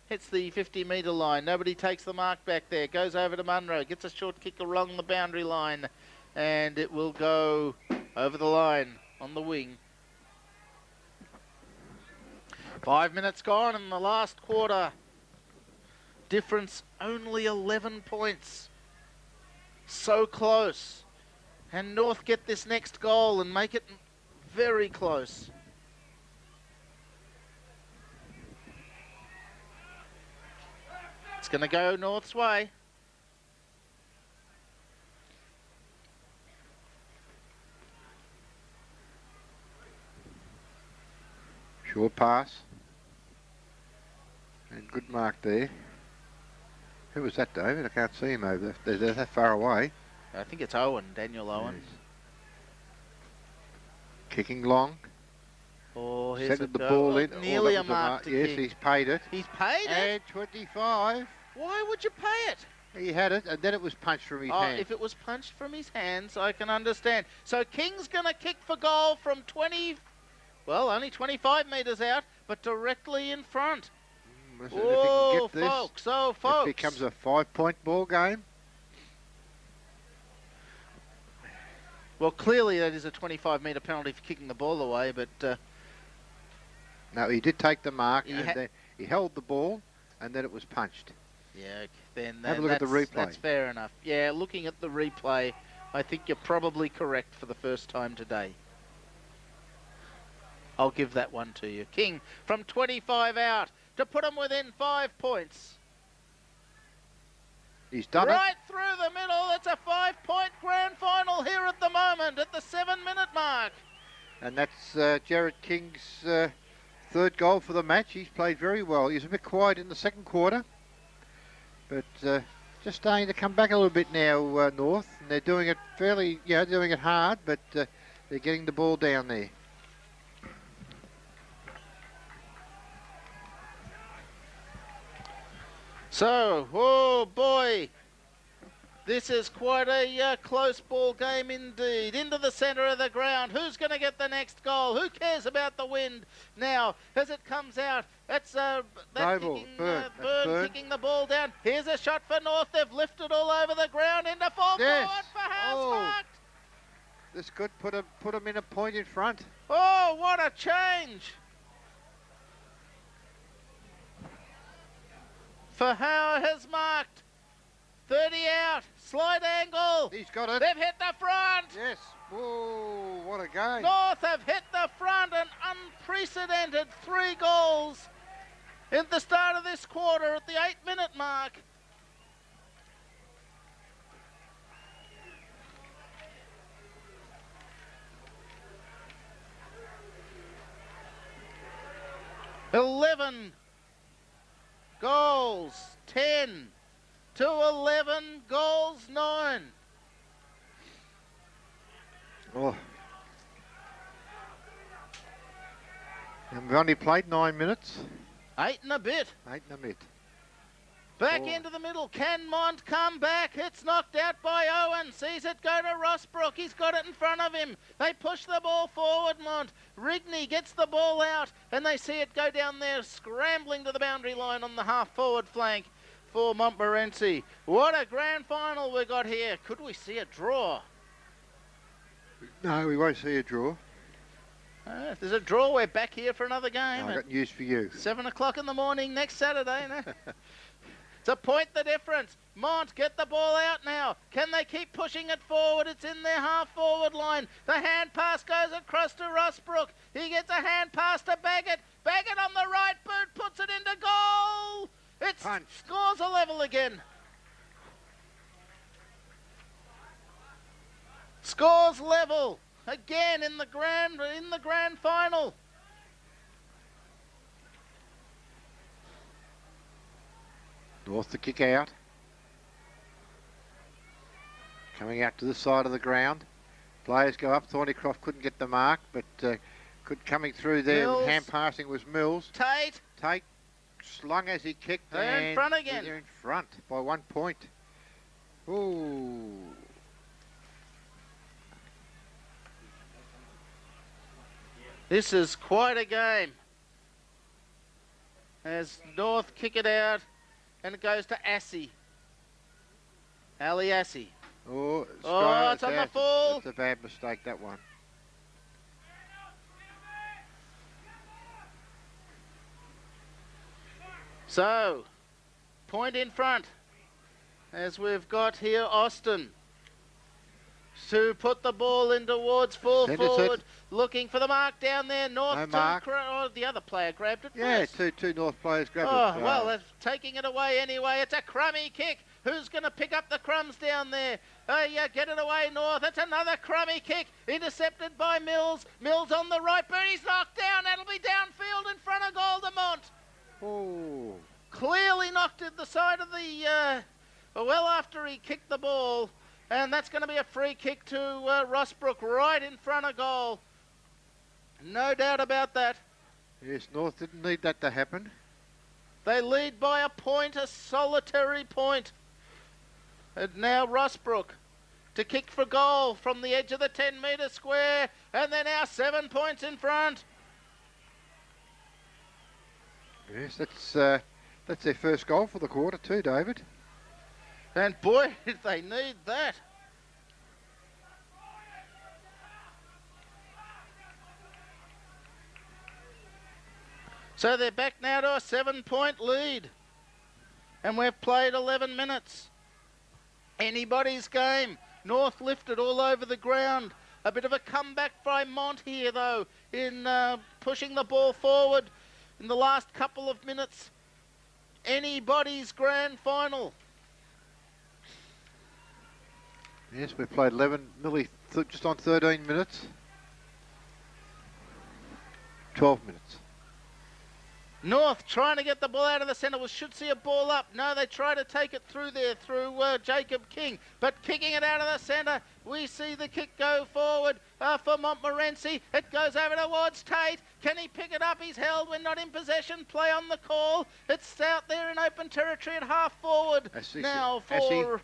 Hits the 50-metre line. Nobody takes the mark back there. Goes over to Munro. Gets a short kick along the boundary line. And it will go over the line on the wing. 5 minutes gone in the last quarter. Difference only 11 points. So close. And North get this next goal and make it very close. It's going to go North's way. Short pass. And good mark there. Who was that, David? I can't see him over there. They're that far away. I think it's Owen, Daniel Owen. Yes. Kicking long. Oh, here's Centered the ball in. Nearly that a was mark to Yes, kick. he's paid it. He's paid it? And 25. Why would you pay it? He had it, and then it was punched from his hand. If it was punched from his hands, I can understand. So King's going to kick for goal from 20, well, only 25 metres out, but directly in front. If he can get this, folks. it becomes a 5-point ball game. Well, clearly that is a 25-metre penalty for kicking the ball away, but... No, he did take the mark, and he held the ball, and then it was punched. Yeah, then have a look at the replay. That's fair enough. Yeah, looking at the replay, I think you're probably correct for the first time today. I'll give that one to you. King from 25 out to put them within 5 points. He's done right through the middle. It's a 5-point grand final here at the moment at the 7-minute mark. And that's Jared King's third goal for the match. He's played very well. He's a bit quiet in the second quarter. But just starting to come back a little bit now, North. And they're doing it fairly, doing it hard, but they're getting the ball down there. So, oh boy, this is quite a close ball game indeed. Into the centre of the ground. Who's going to get the next goal? Who cares about the wind? Now, as it comes out, that's Noble, Byrne Byrne. kicking the ball down. Here's a shot for North. They've lifted all over the ground into full forward for Housemark. This could put him in a point in front. Oh, what a change! For Howard has marked 30 out, slight angle. He's got it. They've hit the front. Yes. Whoa, what a game. North have hit the front, an unprecedented 3 goals at the start of this quarter at the 8-minute mark. Goals, 10 to 11 goals, 9. Oh. And we've only played 9 minutes. 8 and a bit. 8 and a bit. Back Oh. into the middle. Can Mont come back? It's knocked out by Owen. Sees it go to Rossbrook. He's got it in front of him. They push the ball forward, Mont. Rigney gets the ball out, and they see it go down there, scrambling to the boundary line on the half-forward flank for Montmorency. What a grand final we got here. Could we see a draw? No, we won't see a draw. If there's a draw, we're back here for another game. I've got news for you. 7 o'clock in the morning next Saturday. No? To point the difference. Mont, get the ball out now. Can they keep pushing it forward? It's in their half-forward line. The hand pass goes across to Rossbrook. He gets a hand pass to Baggett. Baggett on the right boot puts it into goal. It scores a level again. Scores level again in the grand final. North to kick out. Coming out to the side of the ground. Players go up. Thornycroft couldn't get the mark, but coming through there. Mills. Hand passing was Mills. Tate slung as he kicked. They're in front again. They're in front by 1 point. Ooh. This is quite a game. As North kick it out, and it goes to Assey. Ali Assey. Oh, it's on the full. That's a bad mistake, that one. So, point in front. As we've got here Austin to put the ball in towards full forward, looking for the mark down there. North, the other player grabbed it first. Yeah, two North players grabbed it. Oh, well, they're taking it away anyway. It's a crummy kick. Who's going to pick up the crumbs down there? Oh, yeah, get it away, North. That's another crummy kick. Intercepted by Mills. Mills on the right boot. He's knocked down. That'll be downfield in front of Goldemont. Oh. Clearly knocked at the side of the... well, after he kicked the ball. And that's going to be a free kick to Rossbrook right in front of goal. No doubt about that. Yes, North didn't need that to happen. They lead by a point, a solitary point. And now Rossbrook to kick for goal from the edge of the 10-metre square. And they're now 7 points in front. Yes, that's their first goal for the quarter too, David. And boy, did they need that. So they're back now to a 7-point lead. And we've played 11 minutes. Anybody's game. North lifted all over the ground. A bit of a comeback by Mont here, though, in pushing the ball forward in the last couple of minutes. Anybody's grand final. Yes, we've played 11, nearly just on 13 minutes. 12 minutes. North trying to get the ball out of the centre. We should see a ball up. No, they try to take it through there, through Jacob King. But kicking it out of the centre, we see the kick go forward for Montmorency. It goes over towards Tate. Can he pick it up? He's held when not in possession. Play on the call. It's out there in open territory at half forward. Now for...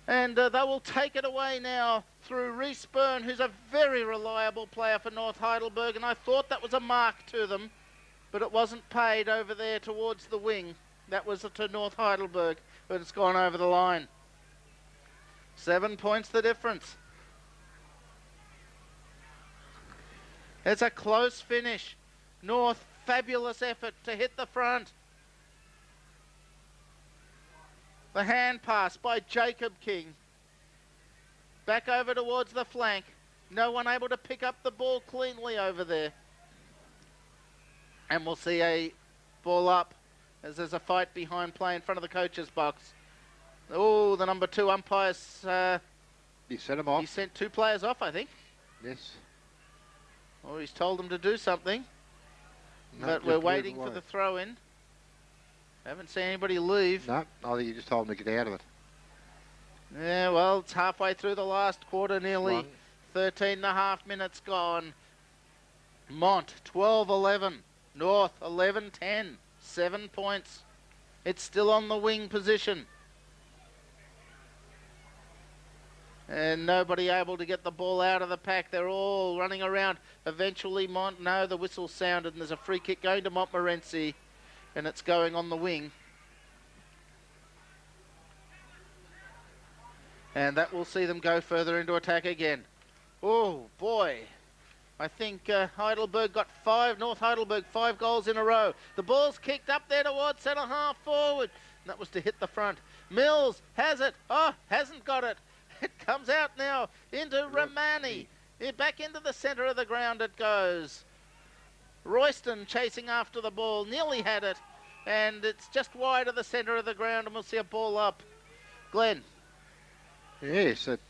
And they will take it away now through Reese Byrne, who's a very reliable player for North Heidelberg. And I thought that was a mark to them, but it wasn't paid over there towards the wing. That was to North Heidelberg, but it's gone over the line. 7 points the difference. It's a close finish. North, fabulous effort to hit the front. The hand pass by Jacob King. Back over towards the flank. No one able to pick up the ball cleanly over there. And we'll see a ball up as there's a fight behind play in front of the coach's box. Oh, the number 2 umpire's... he sent him off. He sent 2 players off, I think. Yes. Or he's told them to do something. No, but we're waiting for the throw-in. Haven't seen anybody leave. No, I think you just told them to get out of it. Yeah, well, it's halfway through the last quarter, nearly 13 and a half minutes gone. Mont, 12-11. North, 11-10. 7 points. It's still on the wing position. And nobody able to get the ball out of the pack. They're all running around. Eventually, Mont, no, the whistle sounded, and there's a free kick going to Montmorency, and it's going on the wing. And that will see them go further into attack again. Oh, boy. I think Heidelberg got 5, North Heidelberg, 5 goals in a row. The ball's kicked up there towards centre half forward. And that was to hit the front. Mills has it. Oh, hasn't got it. It comes out now into Romani. Back into the centre of the ground it goes. Royston chasing after the ball. Nearly had it. And it's just wide of the centre of the ground, and we'll see a ball up. Glenn. Yes, it...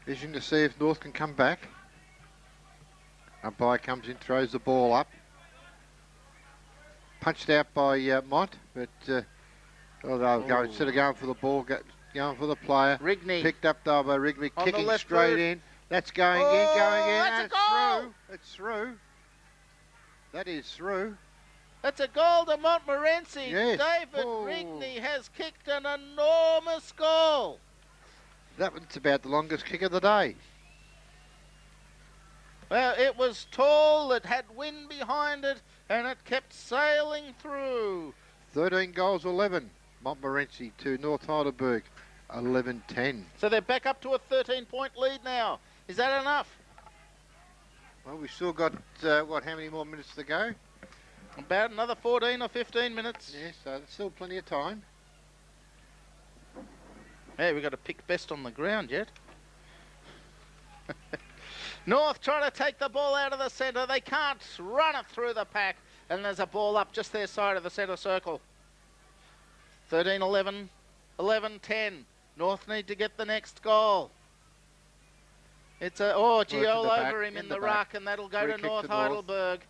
vision to see if North can come back. Umpire comes in, throws the ball up. Punched out by Mont, but instead of going for the ball, going for the player. Rigney. Picked up though by Rigney, kicking straight in. That's going in. That's a goal. It's through. That is through. That's a goal to Montmorency. Yes. David Rigney has kicked an enormous goal. That was about the longest kick of the day. Well, it was tall, it had wind behind it, and it kept sailing through. 13 goals, 11. Montmorency to North Heidelberg, 11-10. So they're back up to a 13-point lead now. Is that enough? Well, we've still got, how many more minutes to go? About another 14 or 15 minutes. Yeah, so there's still plenty of time. Hey, we've got to pick best on the ground yet. North trying to take the ball out of the centre. They can't run it through the pack. And there's a ball up just their side of the centre circle. 13-11, 11-10. North need to get the next goal. It's a, Giol over him in the ruck, and that'll go to North Heidelberg.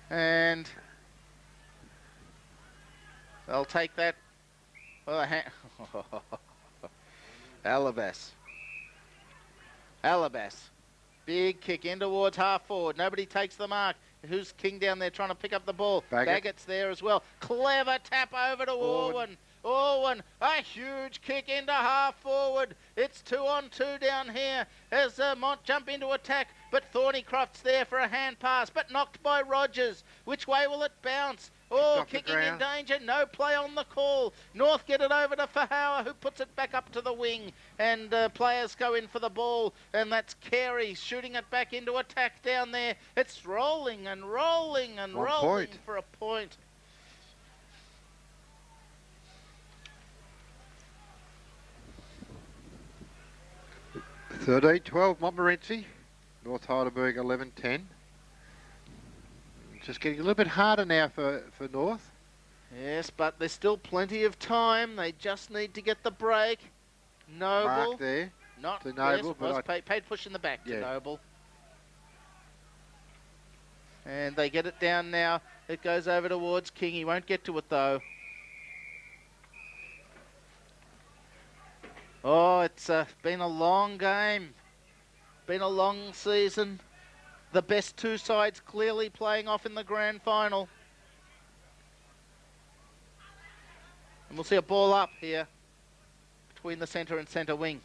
And they'll take that. Alabas. Big kick in towards half forward. Nobody takes the mark. Who's King down there trying to pick up the ball? Baggett's there as well. Clever tap over to Orwin. Orwin, a huge kick into half forward. It's 2-on-2 down here as Mont jump into attack, but Thornycroft's there for a hand pass, but knocked by Rogers. Which way will it bounce? Oh, kicking in danger, no play on the call. North get it over to Fahauer, who puts it back up to the wing, and players go in for the ball, and that's Carey shooting it back into attack down there. It's rolling and rolling and rolling for a point. (13-12) Montmorency, North Heidelberg 11-10. Just getting a little bit harder now for North. Yes, but there's still plenty of time. They just need to get the break. Noble. Mark there. Not to Noble, yes, it but was paid push in the back Yeah. to Noble. And they get it down now. It goes over towards King. He won't get to it though. Oh, it's been a long game. Been a long season. The best two sides clearly playing off in the grand final. And we'll see a ball up here between the centre and centre wing.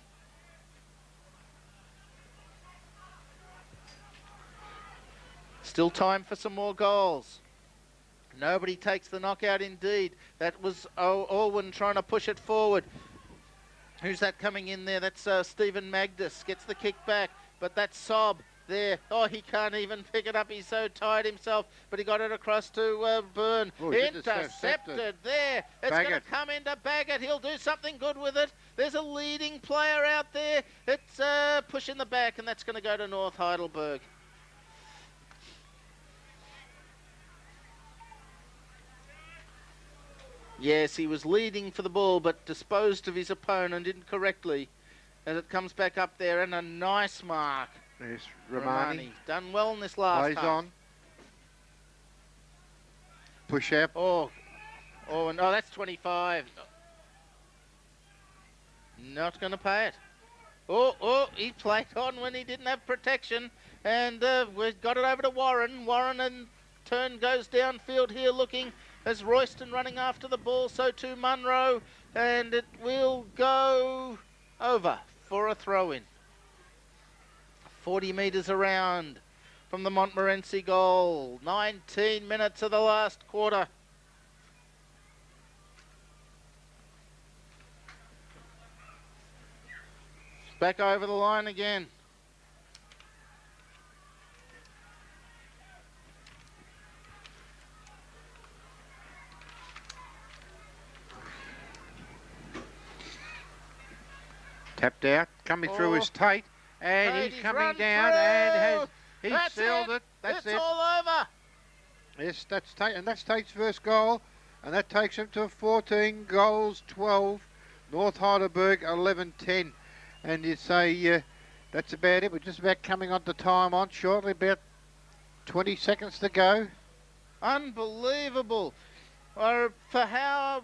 Still time for some more goals. Nobody takes the knockout indeed. That was Orwin trying to push it forward. Who's that coming in there? That's Stephen Magdus. Gets the kick back, but that's Sob there. Oh, he can't even pick it up. He's so tired himself, but he got it across to Byrne. Oh, intercepted there. It's going to come into Baggett. He'll do something good with it. There's a leading player out there. It's push in the back, and that's going to go to North Heidelberg. Yes, he was leading for the ball, but disposed of his opponent incorrectly. As it comes back up there, and a nice mark. Yes, Romani. Done well in this last Plays half. on. Push up. Oh, no, that's 25. Not going to pay it. Oh, he played on when he didn't have protection. And we got it over to Warren. Warren in turn goes downfield here looking as Royston running after the ball. So too Munro. And it will go over for a throw-in. 40 metres around from the Montmorency goal. 19 minutes of the last quarter. Back over the line again. Tapped out. Coming through is Tate. And Tate, he's coming run down through. and he's That's sealed it. That's it's it. all over. Yes, that's Tate, and that's Tate's first goal, and that takes him to 14 goals, 12. North Heidelberg 11-10, and you say that's about it. We're just about coming on to time on shortly, about 20 seconds to go. Unbelievable. Or for how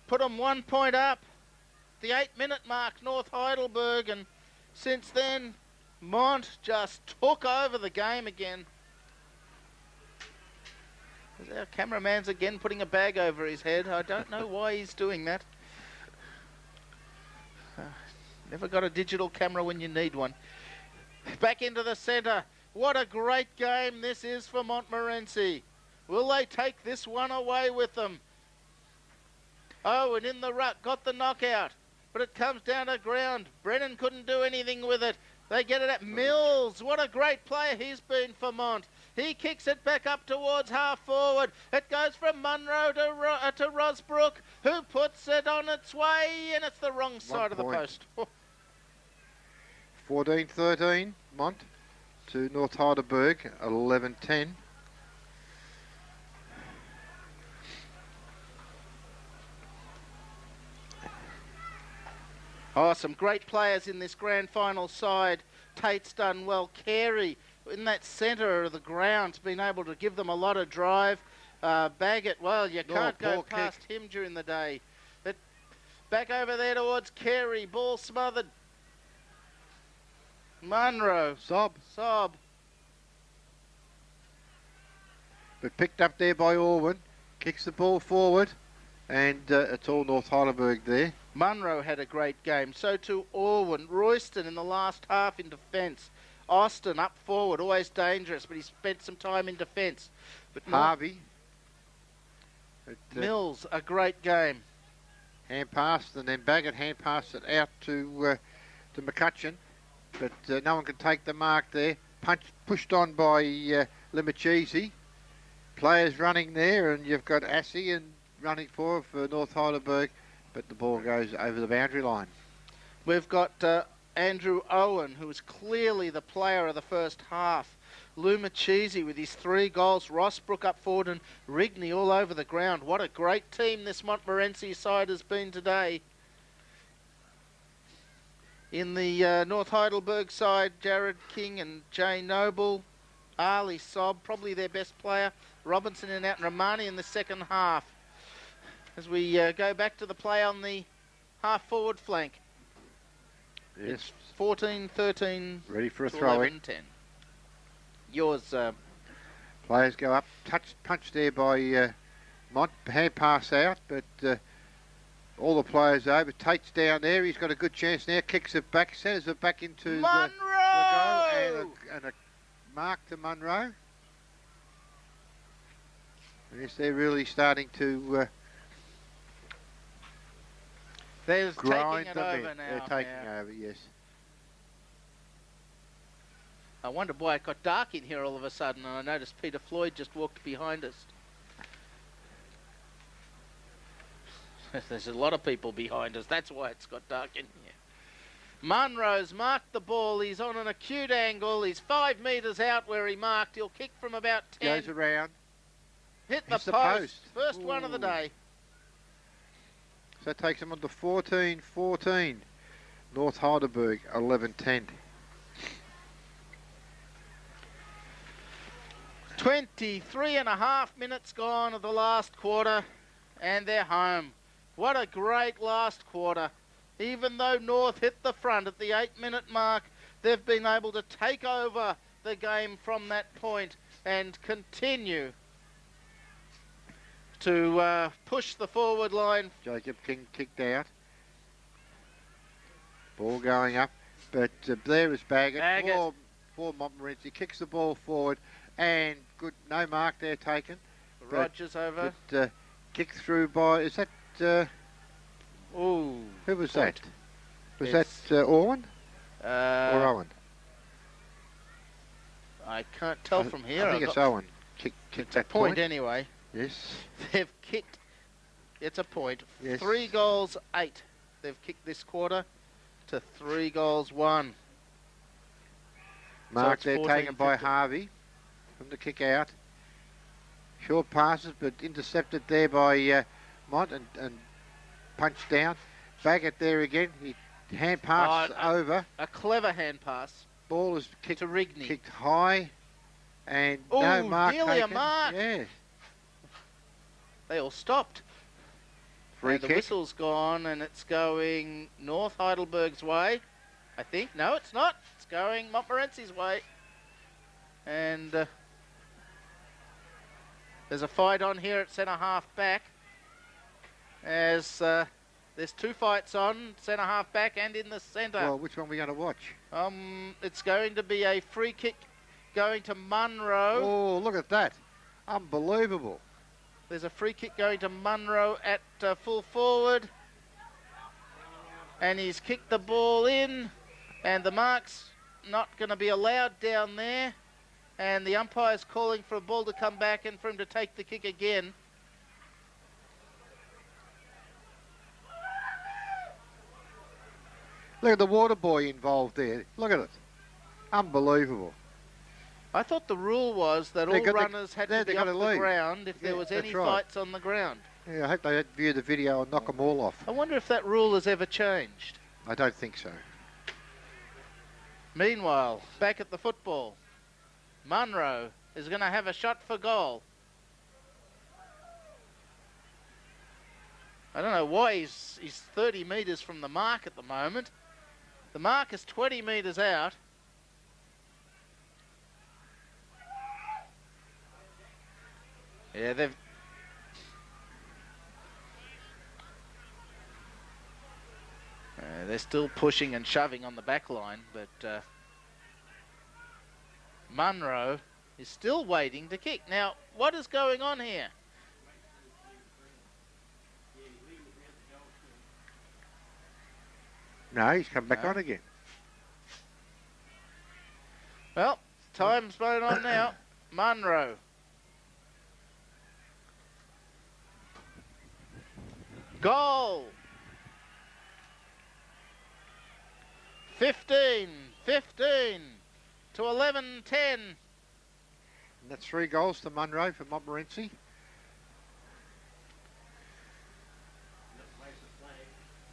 put them 1 point up. The 8-minute mark, North Heidelberg, and since then, Mont just took over the game again. Our cameraman's again putting a bag over his head. I don't know why he's doing that. Never got a digital camera when you need one. Back into the centre. What a great game this is for Montmorency. Will they take this one away with them? Oh, and in the ruck, got the knockout. But it comes down to ground. Brennan couldn't do anything with it. They get it at Mills. What a great player he's been for Mont. He kicks it back up towards half forward. It goes from Munro to Rosbrook, who puts it on its way, and it's the wrong side of the post. 14-13, Mont to North Heidelberg, 11-10. Oh, some great players in this grand final side. Tate's done well. Carey in that centre of the ground's been able to give them a lot of drive. Baggett, well, you can't go past him during the day. But back over there towards Carey. Ball smothered. Munro. Sob. But picked up there by Orwin. Kicks the ball forward. And it's all North Heidelberg there. Munro had a great game. So too Orwin. Royston in the last half in defence. Austin up forward, always dangerous, but he spent some time in defence. But Harvey. Mills, a great game. Hand passed, and then Baggett hand passed it out to McCutcheon. But no one could take the mark there. Pushed on by Limachese. Players running there, and you've got Assey and running for North Heidelberg, but the ball goes over the boundary line. We've got Andrew Owen, who was clearly the player of the first half. Lumachese with his 3 goals. Rosbrook up forward and Rigney all over the ground. What a great team this Montmorency side has been today. In the North Heidelberg side, Jared King and Jay Noble. Ali Sob, probably their best player. Robinson and out and Romani in the second half. As we go back to the play on the half-forward flank. Yes. It's 14-13 Ready for a to throw in. 11-10. Yours, Players go up, punch there by Mont. Hand pass out, but all the players over. Tate's down there. He's got a good chance now. Kicks it back, centres it back into the goal, and a mark to Munro. Yes, they're really starting to They're grind taking it them over in. now. They're taking over, yes. I wonder why it got dark in here all of a sudden, and I noticed Peter Floyd just walked behind us. There's a lot of people behind us. That's why it's got dark in here. Munro's marked the ball. He's on an acute angle. He's 5 metres out where he marked. He'll kick from about 10. Goes around. Hit Hits the the post. post. First one of the Ooh. day. So that takes them on to 14-14. North Heidelberg 11-10. 23.5 minutes gone of the last quarter, and they're home. What a great last quarter. Even though North hit the front at the 8-minute mark, they've been able to take over the game from that point and continue to push the forward line. Jacob King kicked out. Ball going up, but there is Baggett. Baggett. For Montmorency. Kicks the ball forward, and good, no mark there taken. Rogers over. But kicked through by, is that, Ooh. who was Point. that? Was It's, that Orwin or Owen? I can't tell from here. I think it's Owen. Kicked that point point. anyway. Yes. They've kicked. It's a point. Yes. 3 goals, 8. They've kicked this quarter to 3 goals, 1. Mark it's there 14, taken by 15. Harvey from the kick out. Short passes, but intercepted there by Mont and punched down. Baggett there again. He hand pass over. A clever hand pass Ball is kicked to Rigney. kicked high, and Ooh, no mark nearly a taken. mark. Yeah. They all stopped. Free And the kick. whistle's gone, and it's going North Heidelberg's way, I think. No, it's not. It's going Montmorency's way. And there's a fight on here at centre half back. As there's 2 fights on, centre half back and in the centre. Well, which one are we going to watch? It's going to be a free kick going to Munro. Oh, look at that. Unbelievable. There's a free kick going to Munro at full forward. And he's kicked the ball in. And the mark's not going to be allowed down there. And the umpire's calling for a ball to come back and for him to take the kick again. Look at the water boy involved there. Look at it. Unbelievable. I thought the rule was that all runners had to be off the ground if there was any fights on the ground. Yeah, I hope they view the video and knock them all off. I wonder if that rule has ever changed. I don't think so. Meanwhile, back at the football, Munro is going to have a shot for goal. I don't know why he's 30 metres from the mark at the moment. The mark is 20 metres out. Yeah, they're still pushing and shoving on the back line, but Munro is still waiting to kick. Now, what is going on here? No, he's come back on again. Well, time's going on now. Munro. Goal. 15 to 11-10. And that's 3 goals to Munro for Montmorency.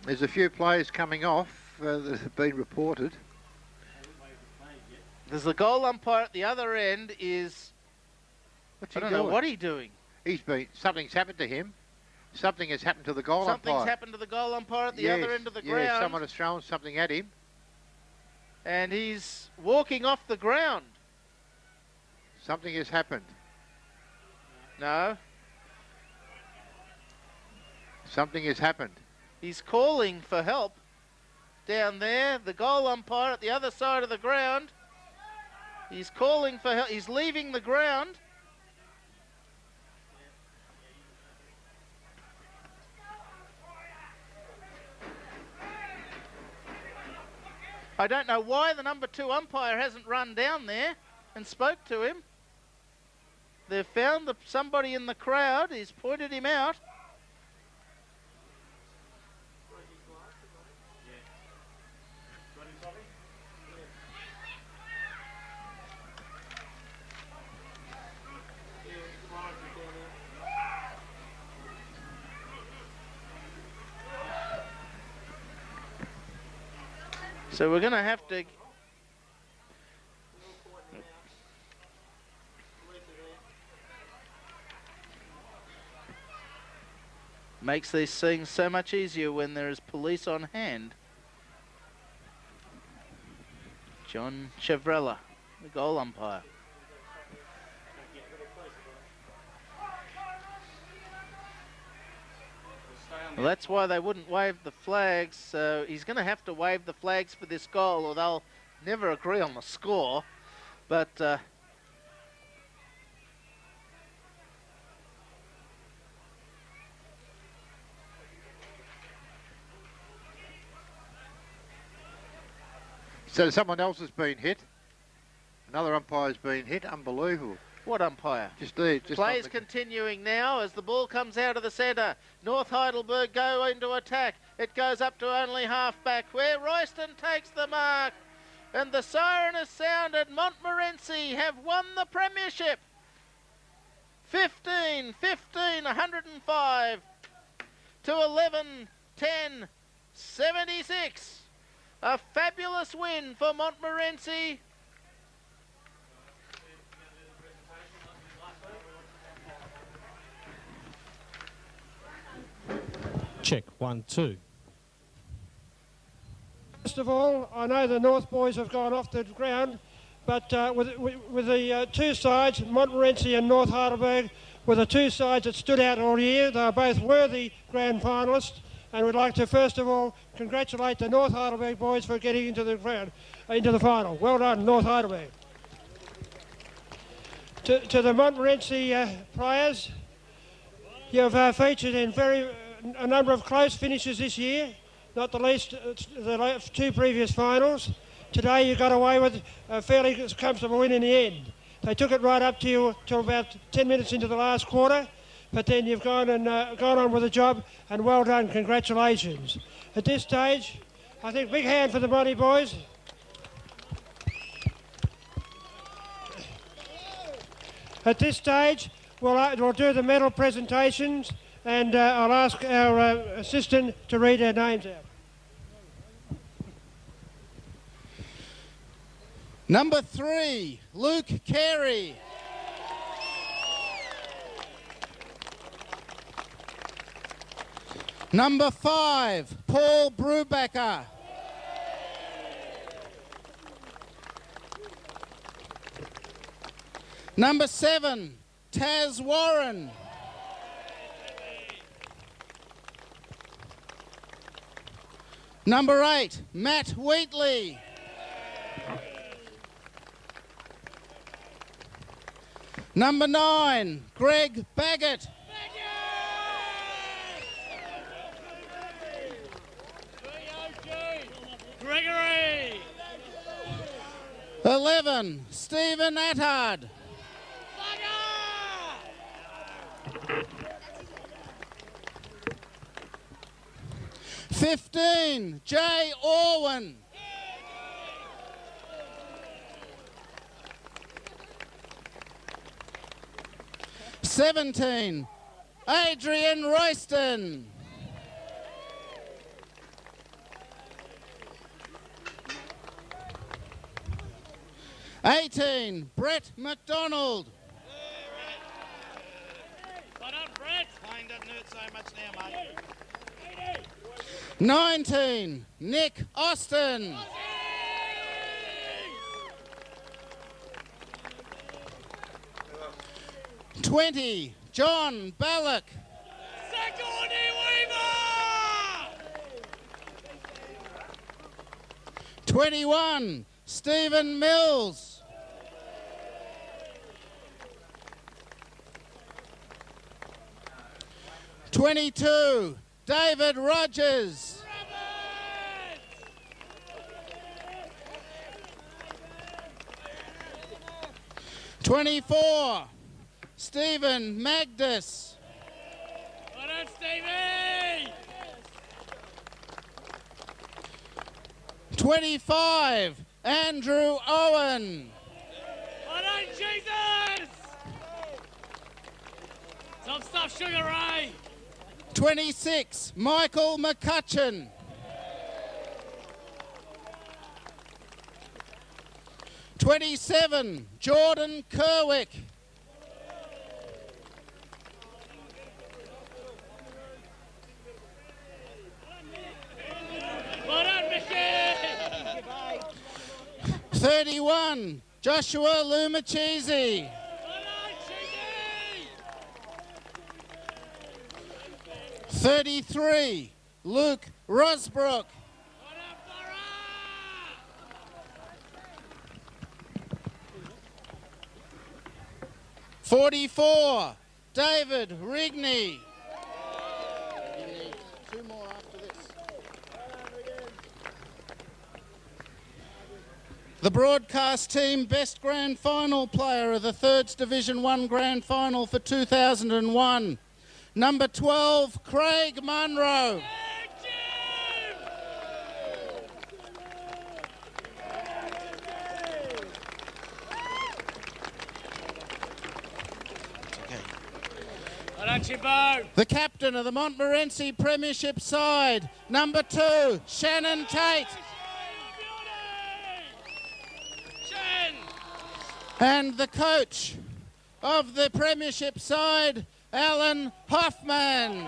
There's a few players coming off. that have been reported. There's a goal umpire at the other end is... What's I he don't doing? know what he's doing. Something's happened to him. Something has happened to the goal umpire. Something's happened to the goal umpire at the other end of the ground. Yeah, someone has thrown something at him. And he's walking off the ground. Something has happened. No. Something has happened. He's calling for help down there. The goal umpire at the other side of the ground. He's calling for help. He's leaving the ground. I don't know why the number 2 umpire hasn't run down there and spoke to him. They've found somebody in the crowd. He's pointed him out. So we're going to have to... Makes these things so much easier when there is police on hand. John Chevrella, the goal umpire. Well, that's why they wouldn't wave the flags. So he's going to have to wave the flags for this goal, or they'll never agree on the score. But so someone else has been hit. Another umpire's been hit. Unbelievable. what umpire? Just there. Just Play's continuing now as the ball comes out of the centre. North Heidelberg go into attack. It goes up to only half-back where Royston takes the mark. And the siren has sounded. Montmorency have won the premiership. 15, 105 to 11, 10, 76. A fabulous win for Montmorency. Check, 1, 2. First of all, I know the North boys have gone off the ground, but with the two sides, Montmorency and North Heidelberg, were the two sides that stood out all year. They are both worthy grand finalists, and we'd like to first of all congratulate the North Heidelberg boys for getting into the final. Well done, North Heidelberg. To the Montmorency players, you've featured in a number of close finishes this year, not the least the 2 previous finals. Today you got away with a fairly comfortable win in the end. They took it right up to you till about 10 minutes into the last quarter, but then you've gone on with the job, and well done, congratulations. At this stage, I think big hand for the Monty boys. At this stage, we'll do the medal presentations, and I'll ask our assistant to read our names out. Number 3, Luke Carey. Number 5, Paul Brubaker. Number 7, Taz Warren. Number 8, Matt Wheatley. Number 9, Greg Baggett. Gregory. 11, Stephen Attard. 15, Jay Orwin. 17, Adrian Royston. 18, Brett McDonald. Well done, Brett. Playing doesn't hurt so much now, mate. 19, Nick Austin. 20, John Ballack. Sigourney Weaver! 21, Stephen Mills. 22, David Rogers. 24, Stephen Magdus. Well done, Stevie! 25, Andrew Owen. Well done, Jesus! Top stuff, Sugar Ray! 26, Michael McCutcheon. 27, Jordan Kerwick. 31, Joshua Lumachese. 33, Luke Rosbrook. 44, David Rigney. You need 2 more after this. The broadcast team best grand final player of the Thirds Division 1 grand final for 2001. Number 12, Craig Munro. The captain of the Montmorency Premiership side, number 2, Shannon Tate. And the coach of the Premiership side, Alan Hoffman.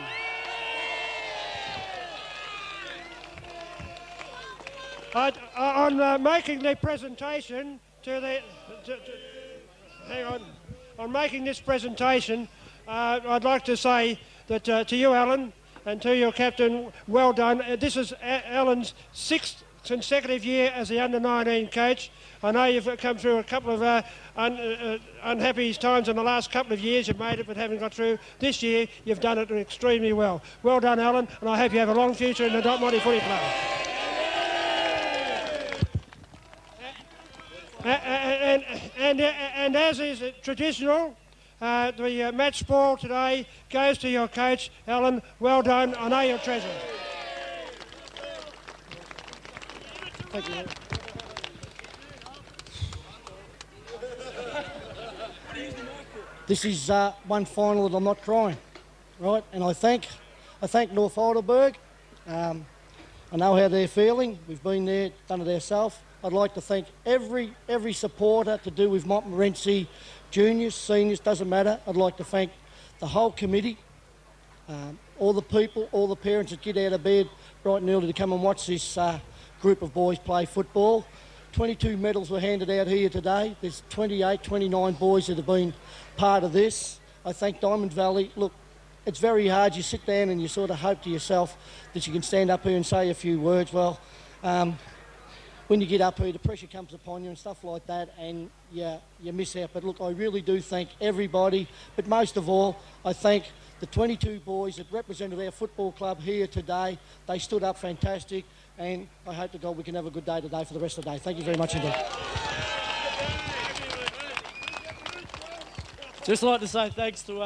On making the presentation on making this presentation, I'd like to say that to you, Alan, and to your captain, well done. This is Alan's 6th consecutive year as the under-19 coach. I know you've come through a couple of unhappy times in the last couple of years. You've made it, but haven't got through. This year, you've done it extremely well. Well done, Alan, and I hope you have a long future in the Dot Monty Footy Club. And as is traditional, the match ball today goes to your coach, Alan. Well done. I know you're a treasure. Thank you. This is one final that I'm not crying, right? And I thank North Heidelberg. I know how they're feeling. We've been there, done it ourselves. I'd like to thank every supporter to do with Montmorency, juniors, seniors, doesn't matter. I'd like to thank the whole committee, all the people, all the parents that get out of bed bright and early to come and watch this group of boys play football. 22 medals were handed out here today. There's 28, 29 boys that have been part of this. I thank Diamond Valley. Look, it's very hard. You sit down and you sort of hope to yourself that you can stand up here and say a few words. Well, when you get up here, the pressure comes upon you and stuff like that, and you miss out. But look, I really do thank everybody. But most of all, I thank the 22 boys that represented our football club here today. They stood up fantastic. And I hope to God we can have a good day today for the rest of the day. Thank you very much indeed. Just like to say thanks to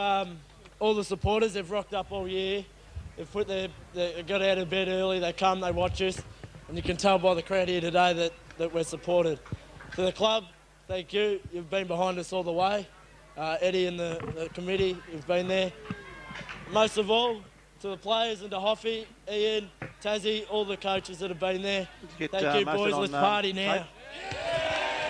all the supporters. They've rocked up all year. They got out of bed early. They come, they watch us, and you can tell by the crowd here today that we're supported. To the club, thank you. You've been behind us all the way. Eddie and the committee, you've been there. Most of all, to the players and to Hoffy, Ian, Tassie, all the coaches that have been there. Thank you, boys. Let's party now.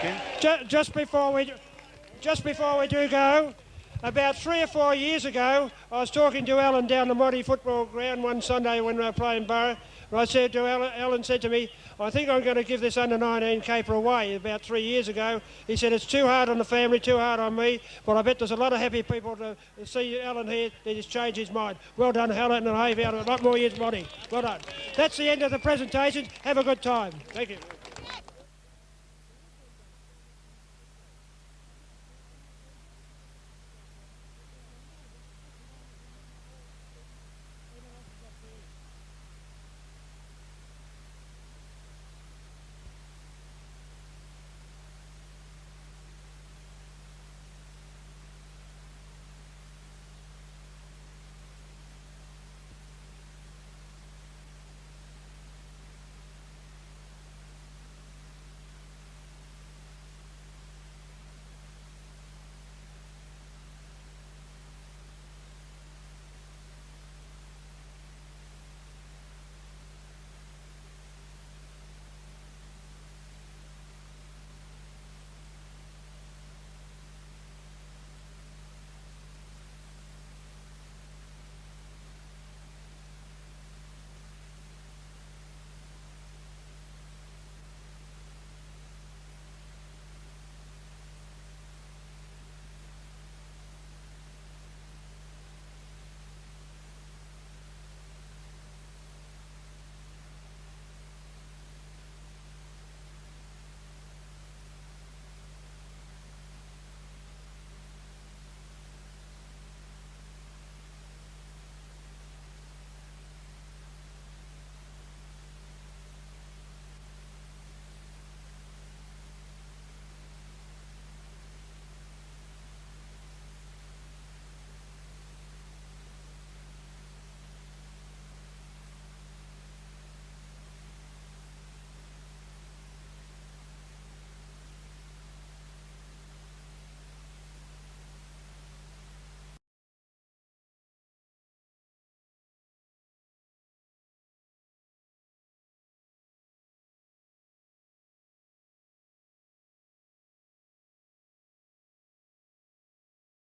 Ken. Just before we do go, about 3 or 4 years ago, I was talking to Alan down the Moddy football ground one Sunday when we were playing Borough, and I said to Alan said to me, I think I'm going to give this under-19 caper away about 3 years ago. He said, it's too hard on the family, too hard on me, but I bet there's a lot of happy people to see Alan here that has changed his mind. Well done, Alan, and I have out a lot more years, Moddy. Well done. That's the end of the presentation. Have a good time. Thank you.